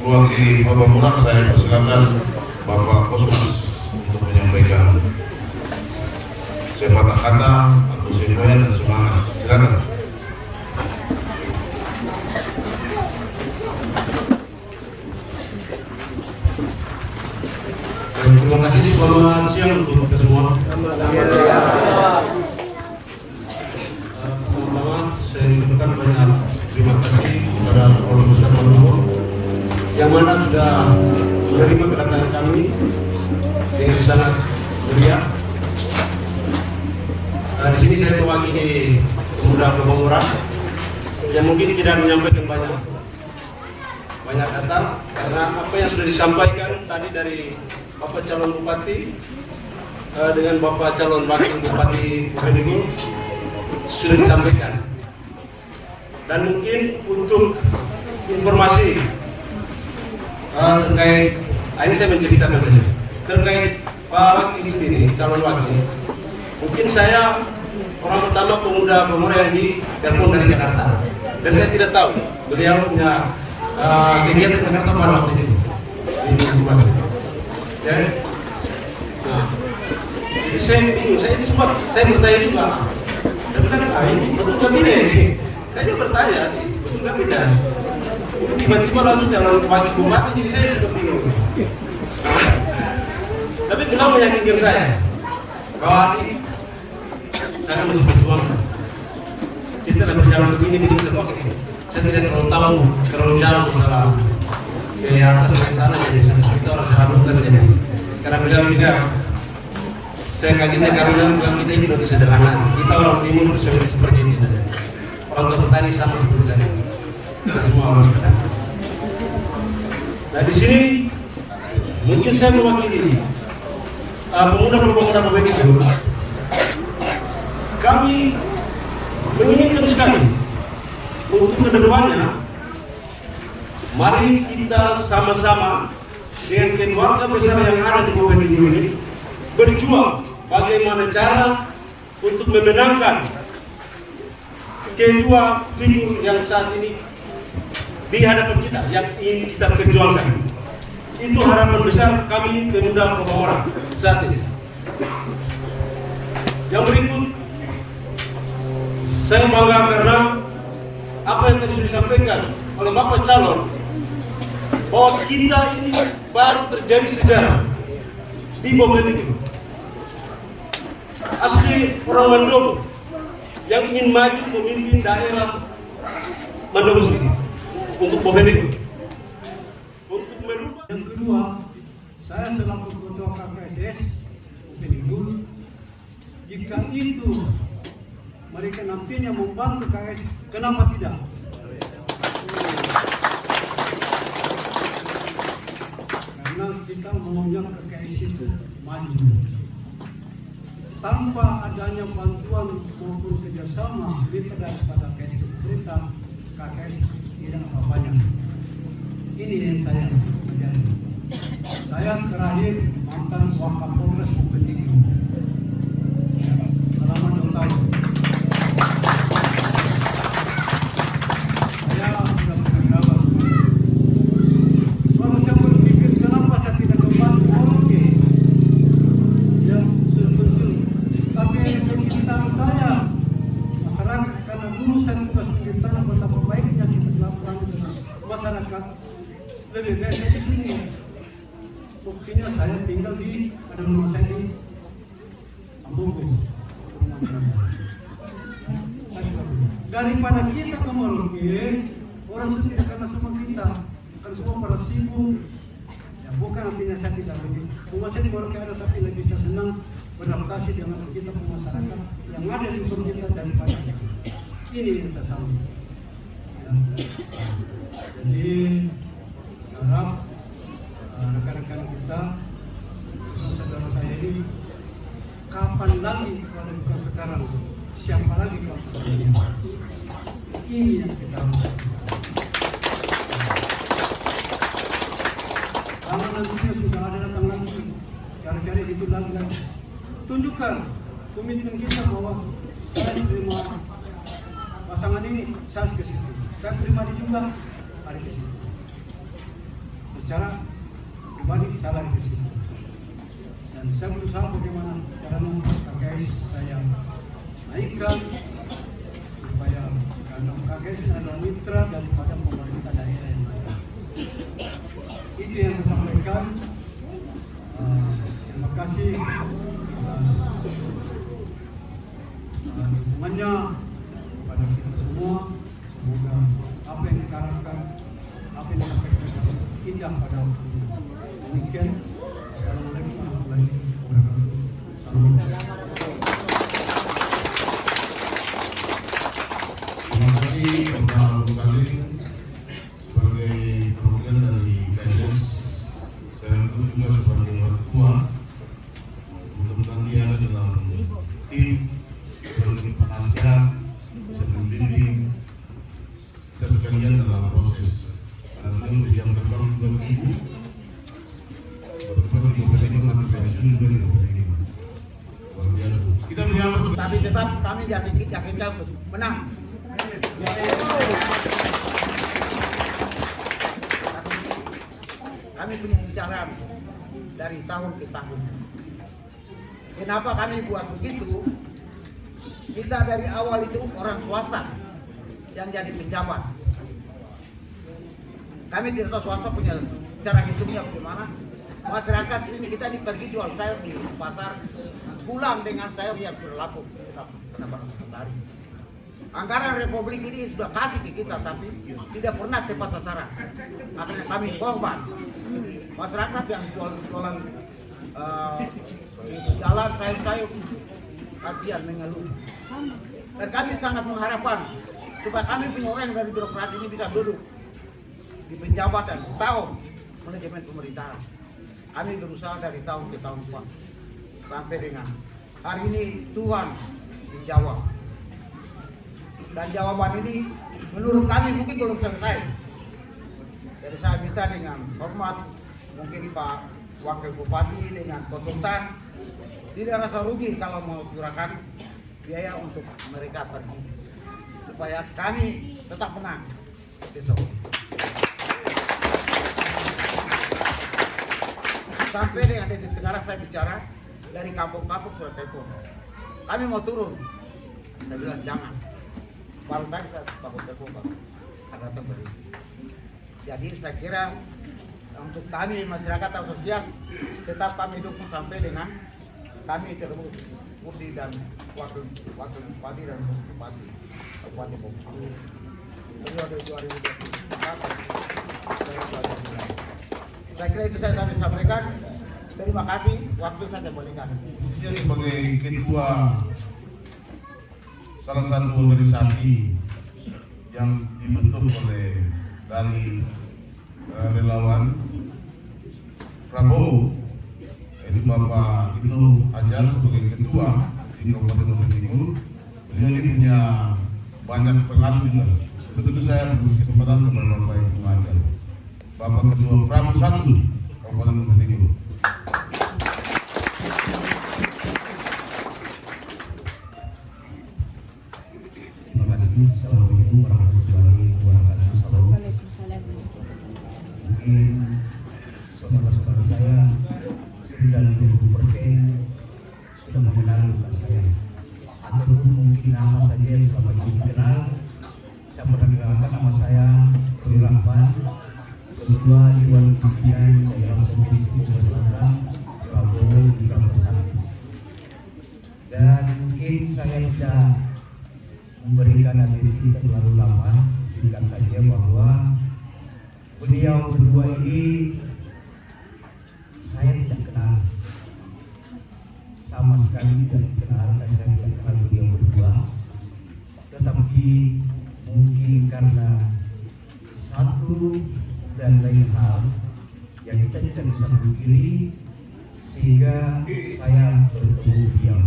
keluar ini Bapak Murad, saya persilakan Bapak Kosmas untuk menyampaikan sepatah kata atau semuanya dan semangat. Silakan. Terima kasih, selamat siang untuk kita semua. Pertama, saya mengucapkan banyak terima kasih kepada Kepala Besar Mandowo yang mana sudah menerima kedatangan kami dengan sangat meriah. Di sini saya mewakili pemuda Pemuda yang mungkin tidak menyampaikan banyak kata karena apa yang sudah disampaikan tadi dari Bapak calon bupati dengan Bapak calon wakil bupati Bovendigul sudah disampaikan. Dan mungkin untuk informasi terkait ini saya menceritakan saja terkait Pak Wakil sendiri, calon wakil. Mungkin saya orang pertama pemuda Pemuda yang ditelepon dari Jakarta, dan saya tidak tahu beliau punya kegiatan di Jakarta pada waktu itu. Ya. Nah, jadi saya bingung, saya sempat bertanya juga. Dan bilang, ini betul nggak beda ini? Saya juga bertanya, betul nggak beda? Tiba-tiba langsung calon wakil bupati, jadi saya sempat bingung. Tapi beliau meyakinkan saya bahwa ini karena masih berjuang. Kita akan berjalan begini di dunia oke. Saya tidak terlalu jauh masalah ke atas ke sana, jadi kita orang sahabat saja. Karena beliau juga saya kagetnya karena beliau kita ini lebih sederhana. Kita orang timur seperti ini saja. Orang petani sama seperti saya. Kita semua orang petani. Nah di sini mungkin saya mewakili pemuda Bovendigul. Kami menginginkan sekali untuk kedepannya, mari kita sama-sama dengan keluarga besar yang ada di Bovendigul ini berjuang bagaimana cara untuk memenangkan kedua figur yang saat ini di hadapan kita yang ingin kita perjuangkan. Itu harapan besar kami pemuda Pemuda saat ini. Yang berikut, saya bangga karena apa yang tadi sudah disampaikan oleh Bapak calon bahwa kita ini baru terjadi sejarah di Bovendigul. Asli orang Mandowo yang ingin maju memimpin daerah Mandowo sendiri untuk Bovendigul. Untuk merubah. Yang kedua, saya selaku ketua KPSS Bovendigul, jika itu mereka nantinya membantu KS, kenapa tidak? Karena kita maunya KS itu maju. Tanpa adanya bantuan maupun kerjasama daripada KS ke pemerintah, KS tidak apa-apanya. Ini yang saya pelajari. Saya terakhir mantan Wakapolres Bovendigul selama 2 tahun. Saya sudah berkata, kalau saya berpikir kenapa saya tidak membantu oke yang sudah pensiun, tapi kecintaan saya masyarakat, karena dulu saya tugas pemerintahan betapa baiknya kita selalu dengan masyarakat, lebih baik saya di sini. Buktinya saya tinggal di rumah saya di Ambogo. Daripada kita ke Merauke, orang sendiri karena semua kita, karena semua pada sibuk. Ya bukan artinya saya tidak lebih. Rumah saya di Merauke ada, tapi lebih saya senang beradaptasi dengan kita masyarakat yang ada di pemerintah daripada kita. Ini yang saya sambut. Ya. Jadi harap rekan-rekan kita, saudara saya ini, kapan lagi kalau bukan sekarang, siapa lagi kalau ini? Ini yang kita harus. Kalau nanti sudah ada datang lagi, cari-cari itu lagi, tunjukkan komitmen kita bahwa saya terima pasangan ini, saya ke situ. Saya terima dia juga, hari ke situ. Secara pribadi saya lari ke situ. Dan saya berusaha bagaimana caranya KKS saya naikkan supaya karena KKS adalah mitra daripada pemerintah daerah yang lain. Itu yang saya sampaikan. Terima kasih atas dukungannya kepada kita semua. Semoga apa yang kita harapkan, apa yang disampaikan indah pada waktu demikian. Assalamualaikum warahmatullahi wabarakatuh. Terima kasih Bapak Bukalin sebagai perwakilan dari KSS. Saya juga sebagai orang tua. Mudah-mudahan dia dalam tim sebagai penasihat, bisa membimbing kita sekalian dalam proses. Dan beliau berjam terbang 2000. Betul-betul di Kabupaten sampai pensiun 2025. Luar biasa. Kita menyambut. Tapi tetap kami yakinkan menang. Kami punya incaran dari tahun ke tahun. Kenapa kami buat begitu? Kita dari awal itu orang swasta yang jadi penjabat. Kami tidak tahu swasta punya cara hitungnya bagaimana. Masyarakat ini kita pergi jual sayur di pasar, pulang dengan sayur yang sudah lapuk. Kenapa tertarik? Anggaran Republik ini sudah kasih ke kita, tapi tidak pernah tepat sasaran. Akhirnya kami korban. Masyarakat yang jualan jalan sayur-sayur, kasihan mengeluh. Dan kami sangat mengharapkan supaya kami punya orang dari birokrasi ini bisa duduk di penjabatan, tahu manajemen pemerintahan. Kami berusaha dari tahun ke tahun Pak, sampai dengan hari ini Tuhan menjawab. Dan jawaban ini menurut kami mungkin belum selesai. Jadi saya minta dengan hormat, mungkin Pak Wakil Bupati dengan konsultan tidak rasa rugi kalau mau curahkan biaya untuk mereka pergi, supaya kami tetap menang besok. Sampai dengan detik sekarang saya bicara dari kampung-kampung sudah telepon, kami mau turun. Saya bilang jangan. Baru tadi saya pakai telepon Pak, ada terberi. Jadi saya kira untuk kami masyarakat asosiasi tetap kami dukung sampai dengan kami terbukti kursi dan wakil bupati dan bupati Kabupaten Bengkulu. Periode 2024. Saya kira itu saya sampaikan. Terima kasih. Waktu saya kembalikan. Khususnya sebagai ketua salah satu organisasi yang dibentuk oleh dari relawan Prabowo, yaitu Bapak Ibnu Hajar sebagai ketua di Kabupaten Bengkulu. Beliau ini punya banyak pengaruh juga. Tentu saya beri kesempatan kepada Bapak Ibnu Hajar, Bapak Ketua Prabowo 1 Kabupaten Bengkulu. Assalamualaikum warahmatullahi wabarakatuh. Mungkin saudara-saudara saya 90% sudah mengenal muka saya, ataupun mungkin nama saja yang selama ini dikenal. Saya pernah kenalkan nama saya Dodi Rahman, Ketua Dewan Pimpinan Daerah Provinsi Jawa Selatan, Prabowo di Kabupaten. Dan mungkin saya tidak memberikan atensi terlalu lama, singkat saja bahwa beliau berdua ini saya tidak kenal, sama sekali tidak kenal, dan saya tidak kenal beliau berdua. Tetapi mungkin karena satu dan lain hal yang kita tidak bisa pungkiri, sehingga saya bertemu beliau.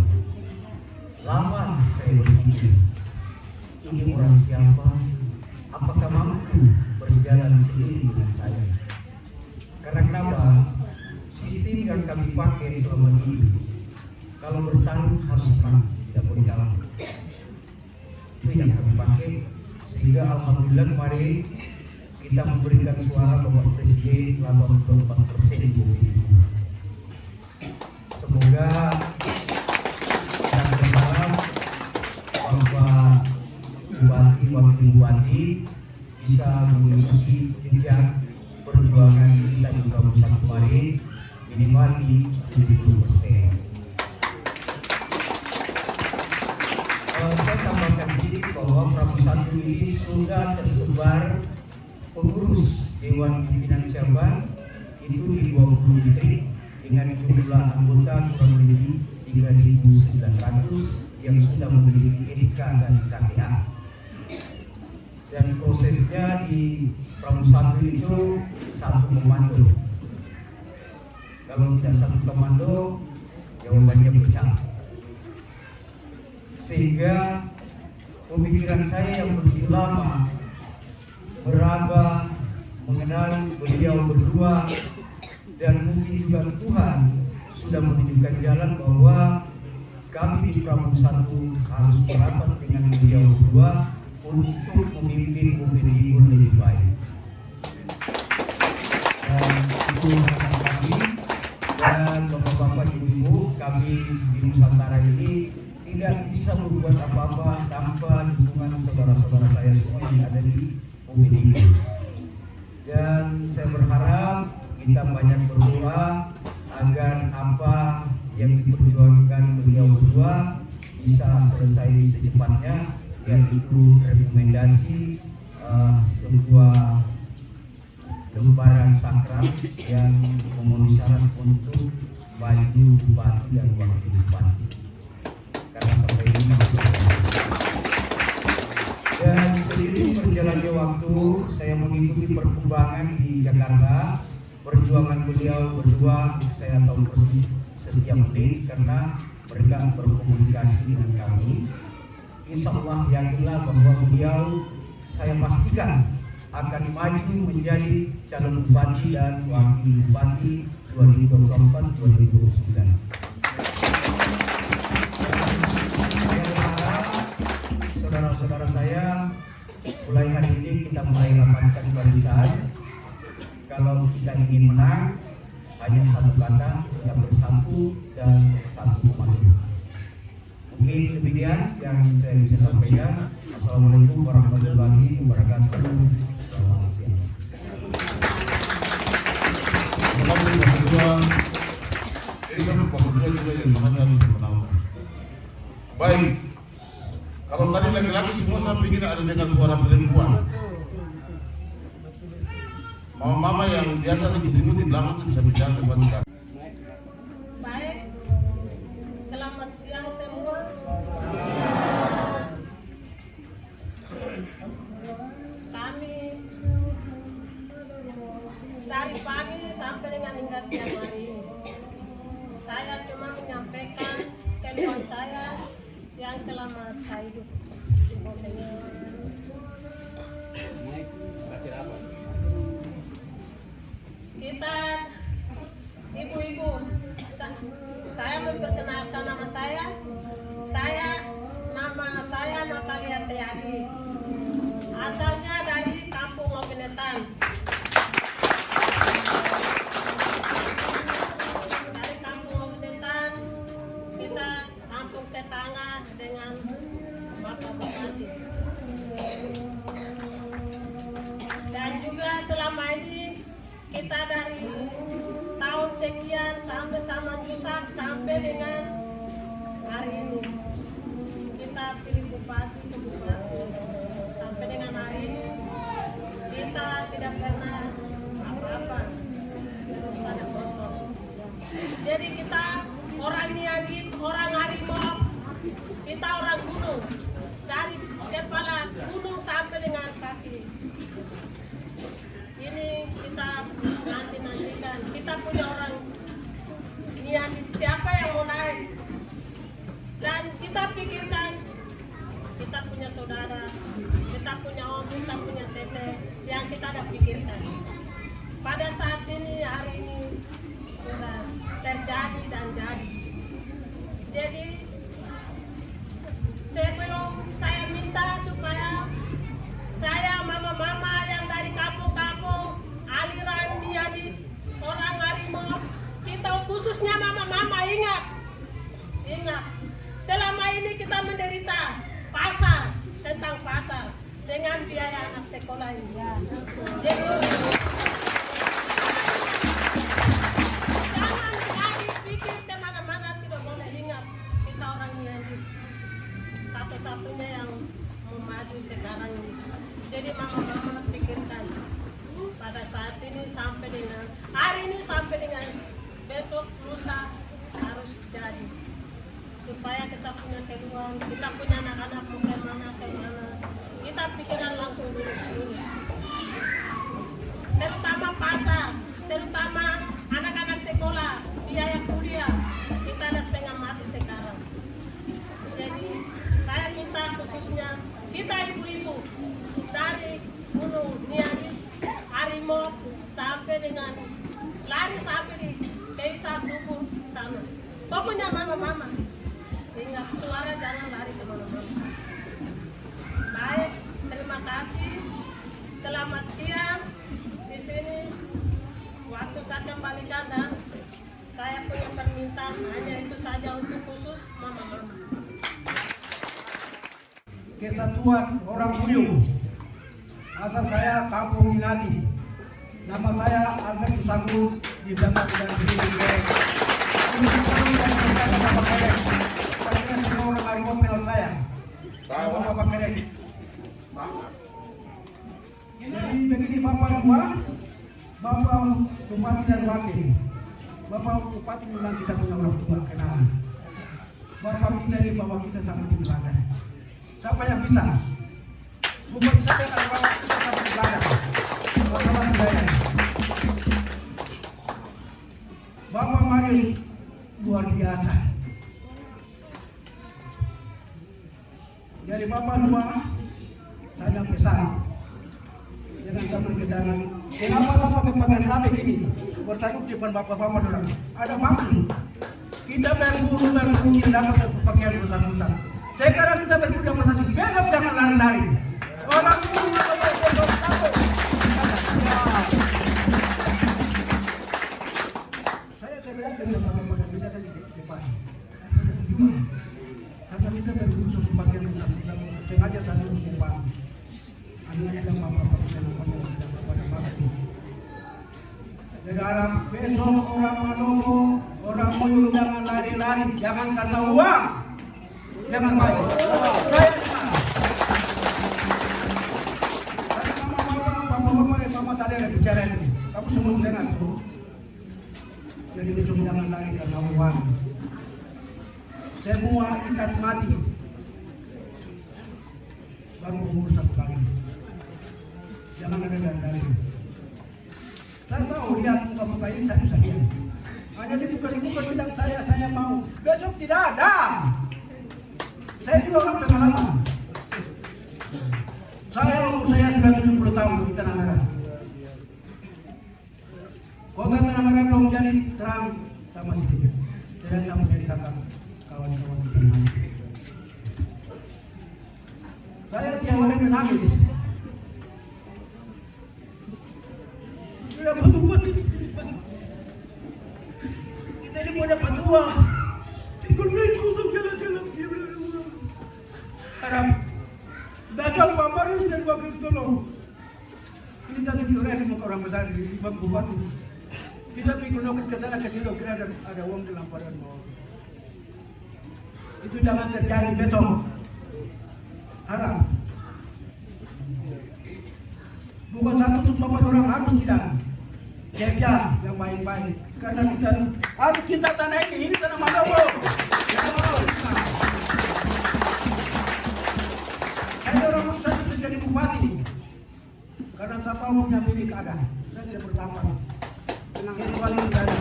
Lama saya berpikir, ini orang siapa? Apakah mampu berjalan seiring dengan saya? Karena kenapa? Sistem yang kami pakai selama ini, kalau bertarung harus menang, tidak boleh kalah. Itu yang kami pakai, sehingga alhamdulillah kemarin kita memberikan suara Bapak Presiden 84% di pemilu. Semoga kita berharap bahwa Bupati, Wakil Bupati bisa mengikuti jejak perjuangan kita di Kabupaten kemarin, minimal di 70%. Saya tambahkan sedikit bahwa Pramu 1 ini sudah tersebar pengurus Dewan Pimpinan Cabang itu di 20 distrik dengan jumlah anggota kurang lebih 3.900 yang sudah memiliki SK dan KTA. Dan prosesnya di Pramu 1 itu satu komando. Kalau tidak satu komando, jawabannya pecah. Sehingga pemikiran saya yang begitu lama meraba mengenal beliau berdua, dan mungkin juga Tuhan sudah menunjukkan jalan bahwa kami di Pramu 1 harus merapat dengan beliau berdua untuk memimpin UPDI lebih baik. Dan itu harapan kami, dan bapak-bapak ibu-ibu, kami di Nusantara ini tidak bisa berbuat apa-apa tanpa dukungan saudara-saudara saya semua yang ada di UPDI. Dan saya berharap kita banyak berdoa agar apa yang diperjuangkan beliau berdua bisa selesai secepatnya, yaitu rekomendasi sebuah lembaran sakral yang memenuhi syarat untuk maju bupati dan wakil bupati. Karena sampai ini dan seiring berjalannya waktu, saya mengikuti perkembangan di Jakarta. Perjuangan beliau berdua saya tahu persis setiap menit karena mereka berkomunikasi dengan kami. Insya Allah yakinlah bahwa beliau saya pastikan akan maju menjadi calon bupati dan wakil bupati 2024-2029. Saya berharap saudara-saudara saya, mulai hari ini kita mulai rapatkan barisan. Kalau kita ingin menang, hanya satu kata, kita bersatu dan satu maju. Mungkin demikian yang saya bisa sampaikan. Assalamualaikum warahmatullahi wabarakatuh. Selamat siang. Baik, kalau tadi laki-laki semua saya pikir ada dengan suara perempuan. Mama-mama yang biasa dikit-dikit di belakang itu bisa bicara depan sekali. Baik, selamat siang semua. Kami dari pagi sampai dengan hingga siang hari ini, saya cuma menyampaikan keluhan saya yang selama saya hidup di Bontengan. Kita ibu-ibu, saya memperkenalkan nama saya Natalia Teagi, asalnya dari Kampung Obenetan. Dari Kampung Obenetan, kita kampung tetangga dengan Bapak Bupati. Dan juga selama ini kita dari tahun sekian sampai sama Jusak sampai dengan hari ini kita pilih bupati ke bupati sampai dengan hari ini kita tidak pernah apa-apa, terus ada kosong. Jadi kita orang Niagit, orang harimau, kita orang gunung, dari kepala gunung sampai dengan kaki. Ini kita nanti-nantikan, kita punya orang Niagit, siapa yang mau naik, dan kita pikirkan kita punya saudara, kita punya om, kita punya tete yang kita ada pikirkan. Pada saat ini, hari ini sudah terjadi dan jadi. Jadi sebelum saya minta supaya saya mama-mama yang dari kampung-kampung aliran Niagit, orang harimau, kita khususnya mama-mama ingat, selama ini kita menderita pasar, tentang pasar dengan biaya anak sekolah ini. Jadi jangan kita punya keluhan, kita punya anak-anak mau kemana, kita pikiran langsung lurus. Terutama pasar, terutama anak-anak sekolah, biaya kuliah, kita ada setengah mati sekarang. Jadi saya minta khususnya kita ibu-ibu dari Gunung Niani, Harimau sampai dengan lari sampai di desa subuh sana. Pokoknya mama-mama ingat suara jangan lari kemana-mana. Baik, terima kasih. Selamat siang. Di sini waktu saya kembalikan dan saya punya permintaan hanya itu saja untuk khusus mama-mama. Kesatuan Orang Puyuh. Asal saya Kampung Minati. Nama saya Albert Susanggul di belakang dan di sini. Saya semua orang Harimau kenal saya. Nama Bapak Kerek. Jadi begini Bapak dua, Bapak Bupati dan Wakil. Bapak Bupati bilang kita punya orang tua kenalan. Bapak kita ini bawa kita sama di belakang. Siapa yang bisa? Bupati saya akan bawa kita sama di belakang. Bapak saya. Bapak Marius luar biasa. Jadi Bapak dua, saya pesan. Jangan sampai ke dalam. Kenapa sampai ke pakai sampai gini? Bersatu di depan bapak-bapak orang. Ada maksud. Kita berburu yang dapat pakaian bersatu-satu. Sekarang kita berburu dapat satu. Besok jangan lari-lari. Orang itu saya bilang sudah pakai beda tadi di depan. Karena kita berburu pakaian bersatu-satu. Sengaja satu di depan. Hanya yang bapak-bapak yang pada waktu. Jadi harap besok orang Manopo, orang Puyuh jangan lari-lari, jangan karena uang, jangan baik. Mama tadi ada bicara ini, kamu semua dengar tuh. Jadi besok jangan lari karena uang. Semua ikat mati, baru umur satu kali. Jangan ada dari. Saya tahu lihat muka-muka ini saya bisa lihat. Hanya dibuka-buka bilang saya mau. Besok tidak ada. Saya juga orang pengalaman. Umur saya sudah 70 tahun di Tanah Merah. Kota Tanah Merah belum jadi terang sama istri. Saya sama jadi kakak kawan-kawan di Tanah Merah. Saya tiap hari menangis. Kita ini mau dapat uang. Ekonomi kosong jalan-jalan. Harap dagang Pak Marius dan Wakil tolong. Ini satu orang mau orang besar di Bupati. Kita pikir ke sana kecil kira ada uang dalam badan mau. Itu jangan terjadi besok. Harap. Bukan satu untuk bapak orang harus tidak. Kerja yang baik-baik karena kita harus cinta tanah ini tanah Manopo. Saya orang saya menjadi bupati karena saya tahu punya milik ada. Saya tidak bertambah. Kecuali dari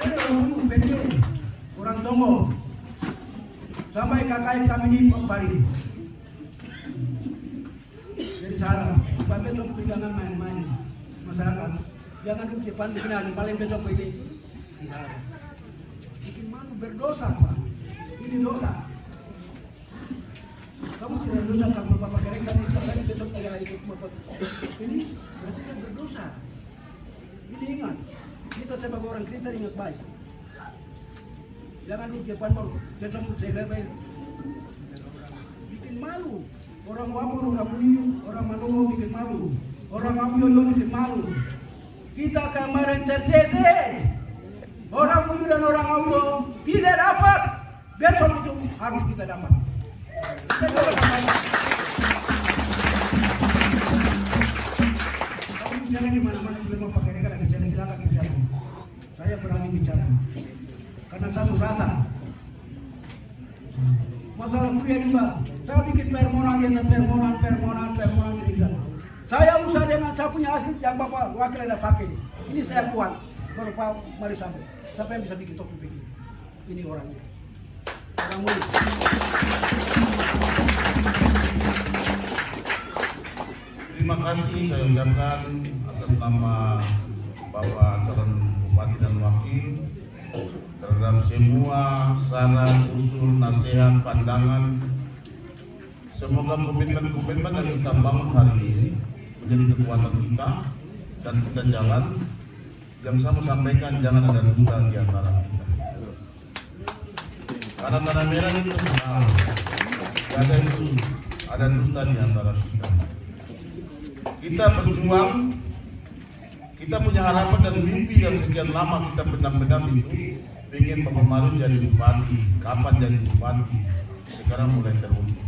saya orang BD, orang Tomo sampai KKM kami di Bali. Jadi saran, supaya besok jangan main-main masyarakat. Jangan duduk depan di sini, paling besok ini tidak ada. Bikin malu berdosa Pak. Ini dosa. Kamu tidak dosa kalau Bapak Kerek tadi besok tidak ikut Bapak. Ini berarti saya berdosa. Ini ingat, kita sebagai orang Kristen ingat baik. Jangan duduk depan baru besok saya lebih. Bikin malu. Orang Wapur, orang Puyuh, orang Manopo bikin malu. Orang Amyoyo bikin malu. Kita kemarin tersesat. Orang Puyuh dan orang Amyo tidak dapat. Besok itu harus kita dapat. Kamu bicara di mana-mana juga mau pakai negara bicara silakan bicara. Saya berani bicara. karena satu rasa. Masalah kuliah juga, saya bikin permohonan di atas permohonan ini. Saya usah dengan saya punya hasil yang Bapak wakil ada pakai ini. Ini saya buat baru Pak Mari sampai bisa bikin topi begini. Ini orangnya. Orang mulia. Terima kasih saya ucapkan atas nama Bapak calon bupati dan wakil terhadap semua saran, usul, nasihat, pandangan. Semoga komitmen yang kita bangun hari ini menjadi kekuatan kita dan kita jalan. Yang saya mau sampaikan, jangan ada dusta di antara kita. Karena tanah merah itu benar, ada dusta di antara kita. Kita berjuang, kita punya harapan dan mimpi yang sekian lama kita pendam-pendam itu, ingin Bapak Marus jadi bupati. Kapan jadi bupati? Sekarang mulai terwujud.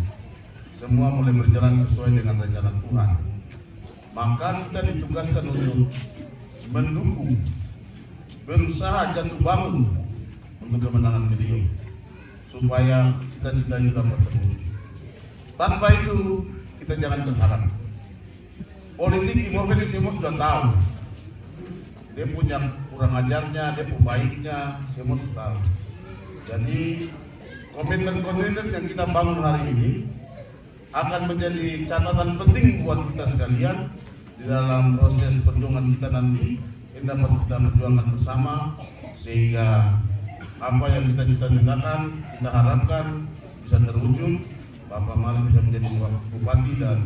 Semua mulai berjalan sesuai dengan rencana Tuhan. Maka kita ditugaskan untuk mendukung, berusaha jatuh bangun untuk kemenangan beliau, supaya cita-cita itu dapat terwujud. Tanpa itu kita jangan berharap. Politik di Movelis semua sudah tahu. Dia punya kurang ajarnya, dia punya baiknya, semua sudah tahu. Jadi komitmen yang kita bangun hari ini akan menjadi catatan penting buat kita sekalian di dalam proses perjuangan kita nanti, yang dapat kita perjuangkan bersama, sehingga apa yang kita cita-citakan, kita harapkan bisa terwujud. Bapak Marus bisa menjadi bupati dan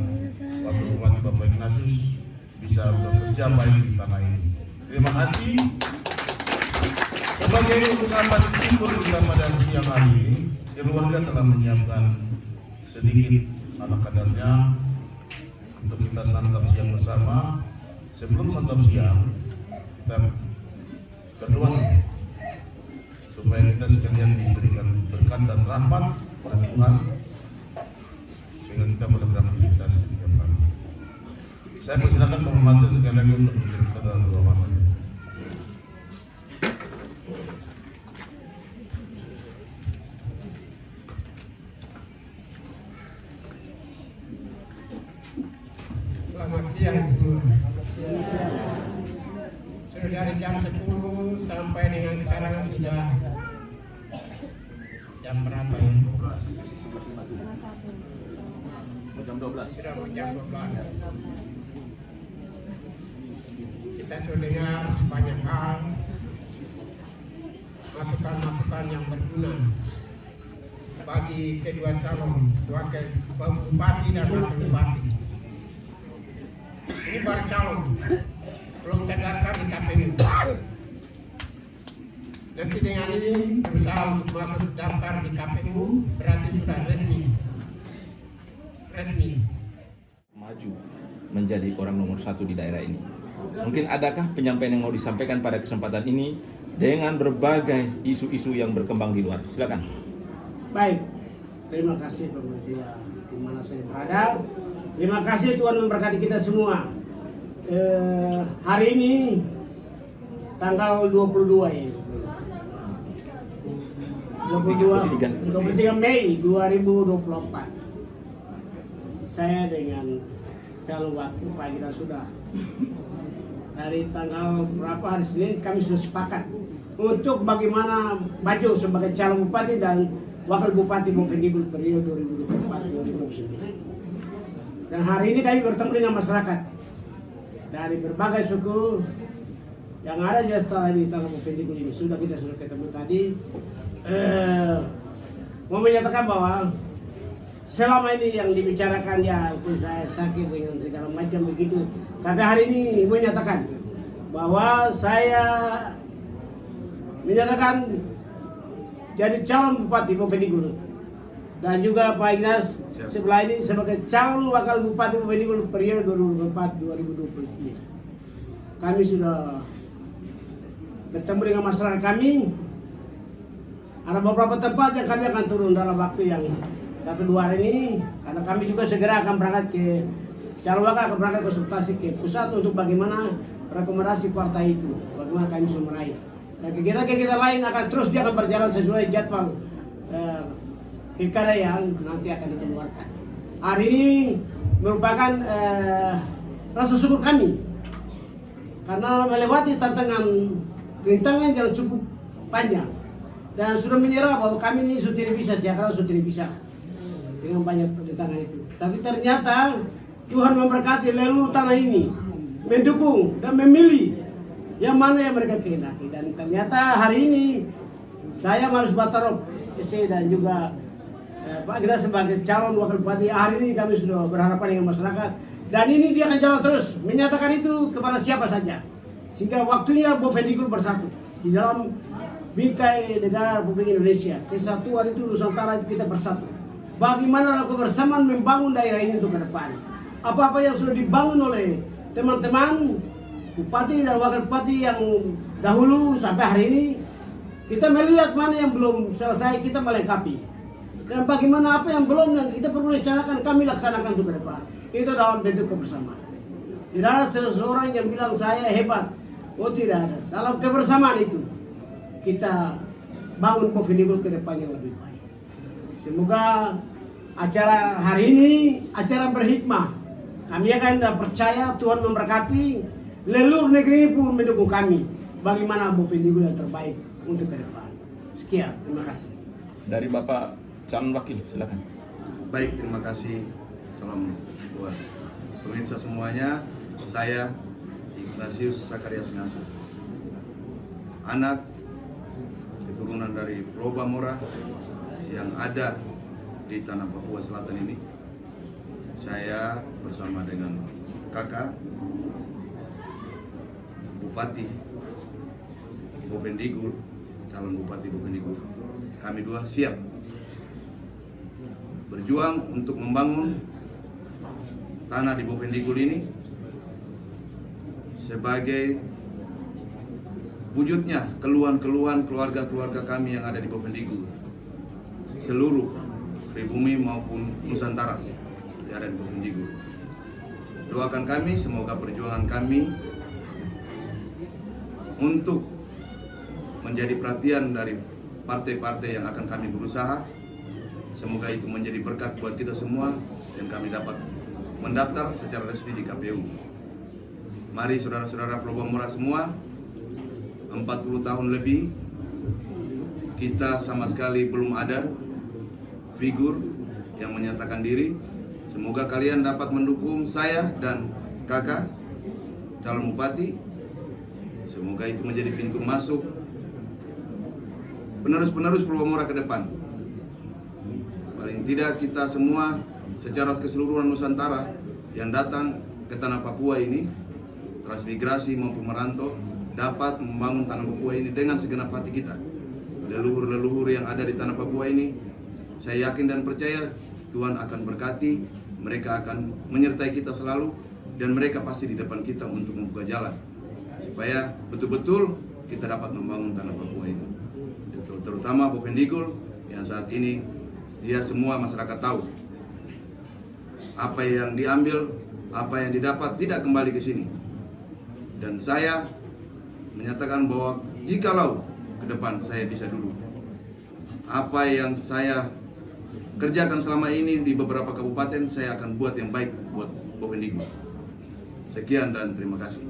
Wakil Bupati Bapak Ignatius bisa bekerja baik di tanah ini. Terima kasih. Sebagai ungkapan syukur kita pada siang hari ini, keluarga telah menyiapkan sedikit ala kadarnya untuk kita santap siang bersama. Sebelum santap siang, kita berdoa supaya kita sekalian diberikan berkat dan rahmat oleh Tuhan, sehingga kita boleh beraktivitas setiap hari. Saya persilakan Bapak Marus sekali lagi untuk kita dalam doa. Selamat siang semua. Sudah dari jam 10 sampai dengan sekarang sudah jam berapa ya? Jam 12. Sudah mau jam 12. Kita sudah dengar banyak hal, masukan-masukan yang berguna bagi kedua calon wakil bupati dan wakil bupati. Ini baru calon, belum terdaftar di KPU. Nanti dengan ini berusaha untuk masuk daftar di KPU, berarti sudah resmi. Maju menjadi orang nomor 1 di daerah ini. Mungkin adakah penyampaian yang mau disampaikan pada kesempatan ini dengan berbagai isu-isu yang berkembang di luar? Silakan. Baik, terima kasih pemirsa di mana saya berada. Terima kasih Tuhan memberkati kita semua. Hari ini tanggal 22 ya. 23 Mei 2024. Saya dengan calon wakil Pak kita sudah dari tanggal berapa hari Senin kami sudah sepakat untuk bagaimana maju sebagai calon bupati dan wakil bupati Bovendigul periode 2024-2029. Dan hari ini kami bertemu dengan masyarakat dari berbagai suku yang ada di setelah di tanah Bovendigul ini. Sudah ketemu tadi. Mau menyatakan bahwa selama ini yang dibicarakan ya, saya sakit dengan segala macam begitu. Tapi hari ini menyatakan bahwa saya menyatakan jadi calon bupati Bovendigul dan juga Pak Ignas sebelah ini sebagai calon wakil bupati Bovendigul periode 2024-2029. Kami sudah bertemu dengan masyarakat kami. Ada beberapa tempat yang kami akan turun dalam waktu yang 1-2 hari ini, karena kami juga segera akan berangkat ke calon wakil, akan berangkat konsultasi ke pusat untuk bagaimana rekomendasi partai itu, bagaimana kami bisa meraih. Dan kegiatan-kegiatan lain akan terus dia akan berjalan sesuai jadwal pilkada yang nanti akan dikeluarkan. Hari ini merupakan rasa syukur kami karena melewati rintangan yang cukup panjang dan sudah menyerah bahwa kami ini sudah tidak bisa, karena sudah tidak bisa dengan banyak rintangan itu. Tapi ternyata Tuhan memberkati leluhur tanah ini, mendukung dan memilih yang mana yang mereka kehendaki. Dan ternyata hari ini saya Marius Batarop SE dan juga Pak Gita sebagai calon wakil bupati, hari ini kami sudah berharapan dengan masyarakat dan ini dia akan jalan terus menyatakan itu kepada siapa saja sehingga waktunya Bovendigul bersatu di dalam bingkai negara Republik Indonesia. Kesatuan itu Nusantara itu kita bersatu. Bagaimana kebersamaan membangun daerah ini untuk ke depan. Apa-apa yang sudah dibangun oleh teman-teman bupati dan wakil bupati yang dahulu sampai hari ini, kita melihat mana yang belum selesai, kita melengkapi. Dan bagaimana apa yang belum yang kita perlu rencanakan, kami laksanakan untuk ke depan. Itu dalam bentuk kebersamaan. Tidak ada seseorang yang bilang saya hebat. Oh tidak ada. Dalam kebersamaan itu kita bangun Bovendigul ke depan yang lebih baik. Semoga acara hari ini acara berhikmah. Kami akan percaya Tuhan memberkati. Leluhur negeri ini pun mendukung kami. Bagaimana Bovendigul yang terbaik untuk ke depan. Sekian, terima kasih. Dari Bapak calon wakil, silakan. Baik, terima kasih. Salam buat pemirsa semuanya. Saya Ignatius Zakarias Nasu, anak keturunan dari Pulau Bamora yang ada di tanah Papua Selatan ini. Saya bersama dengan kakak Bupati Bovendigul, calon Bupati Bovendigul, kami dua siap berjuang untuk membangun tanah di Bovendigul ini sebagai wujudnya keluhan-keluhan keluarga-keluarga kami yang ada di Bovendigul, seluruh pribumi maupun Nusantara yang ada di Bovendigul. Doakan kami, semoga perjuangan kami untuk menjadi perhatian dari partai-partai yang akan kami berusaha. Semoga itu menjadi berkat buat kita semua dan kami dapat mendaftar secara resmi di KPU. Mari saudara-saudara Pulau Bamora semua, 40 tahun lebih kita sama sekali belum ada figur yang menyatakan diri. Semoga kalian dapat mendukung saya dan kakak calon bupati. Semoga itu menjadi pintu masuk penerus-penerus Pulau Bamora ke depan. Paling tidak kita semua secara keseluruhan Nusantara yang datang ke tanah Papua ini, transmigrasi maupun merantau, dapat membangun tanah Papua ini dengan segenap hati kita. Leluhur-leluhur yang ada di tanah Papua ini, saya yakin dan percaya Tuhan akan berkati, mereka akan menyertai kita selalu, dan mereka pasti di depan kita untuk membuka jalan supaya betul-betul kita dapat membangun tanah Papua ini. Terutama Bovendigul yang saat ini dia semua masyarakat tahu apa yang diambil, apa yang didapat tidak kembali ke sini. Dan saya menyatakan bahwa jikalau ke depan saya bisa duduk, apa yang saya kerjakan selama ini di beberapa kabupaten, saya akan buat yang baik buat Bovendigul. Sekian dan terima kasih.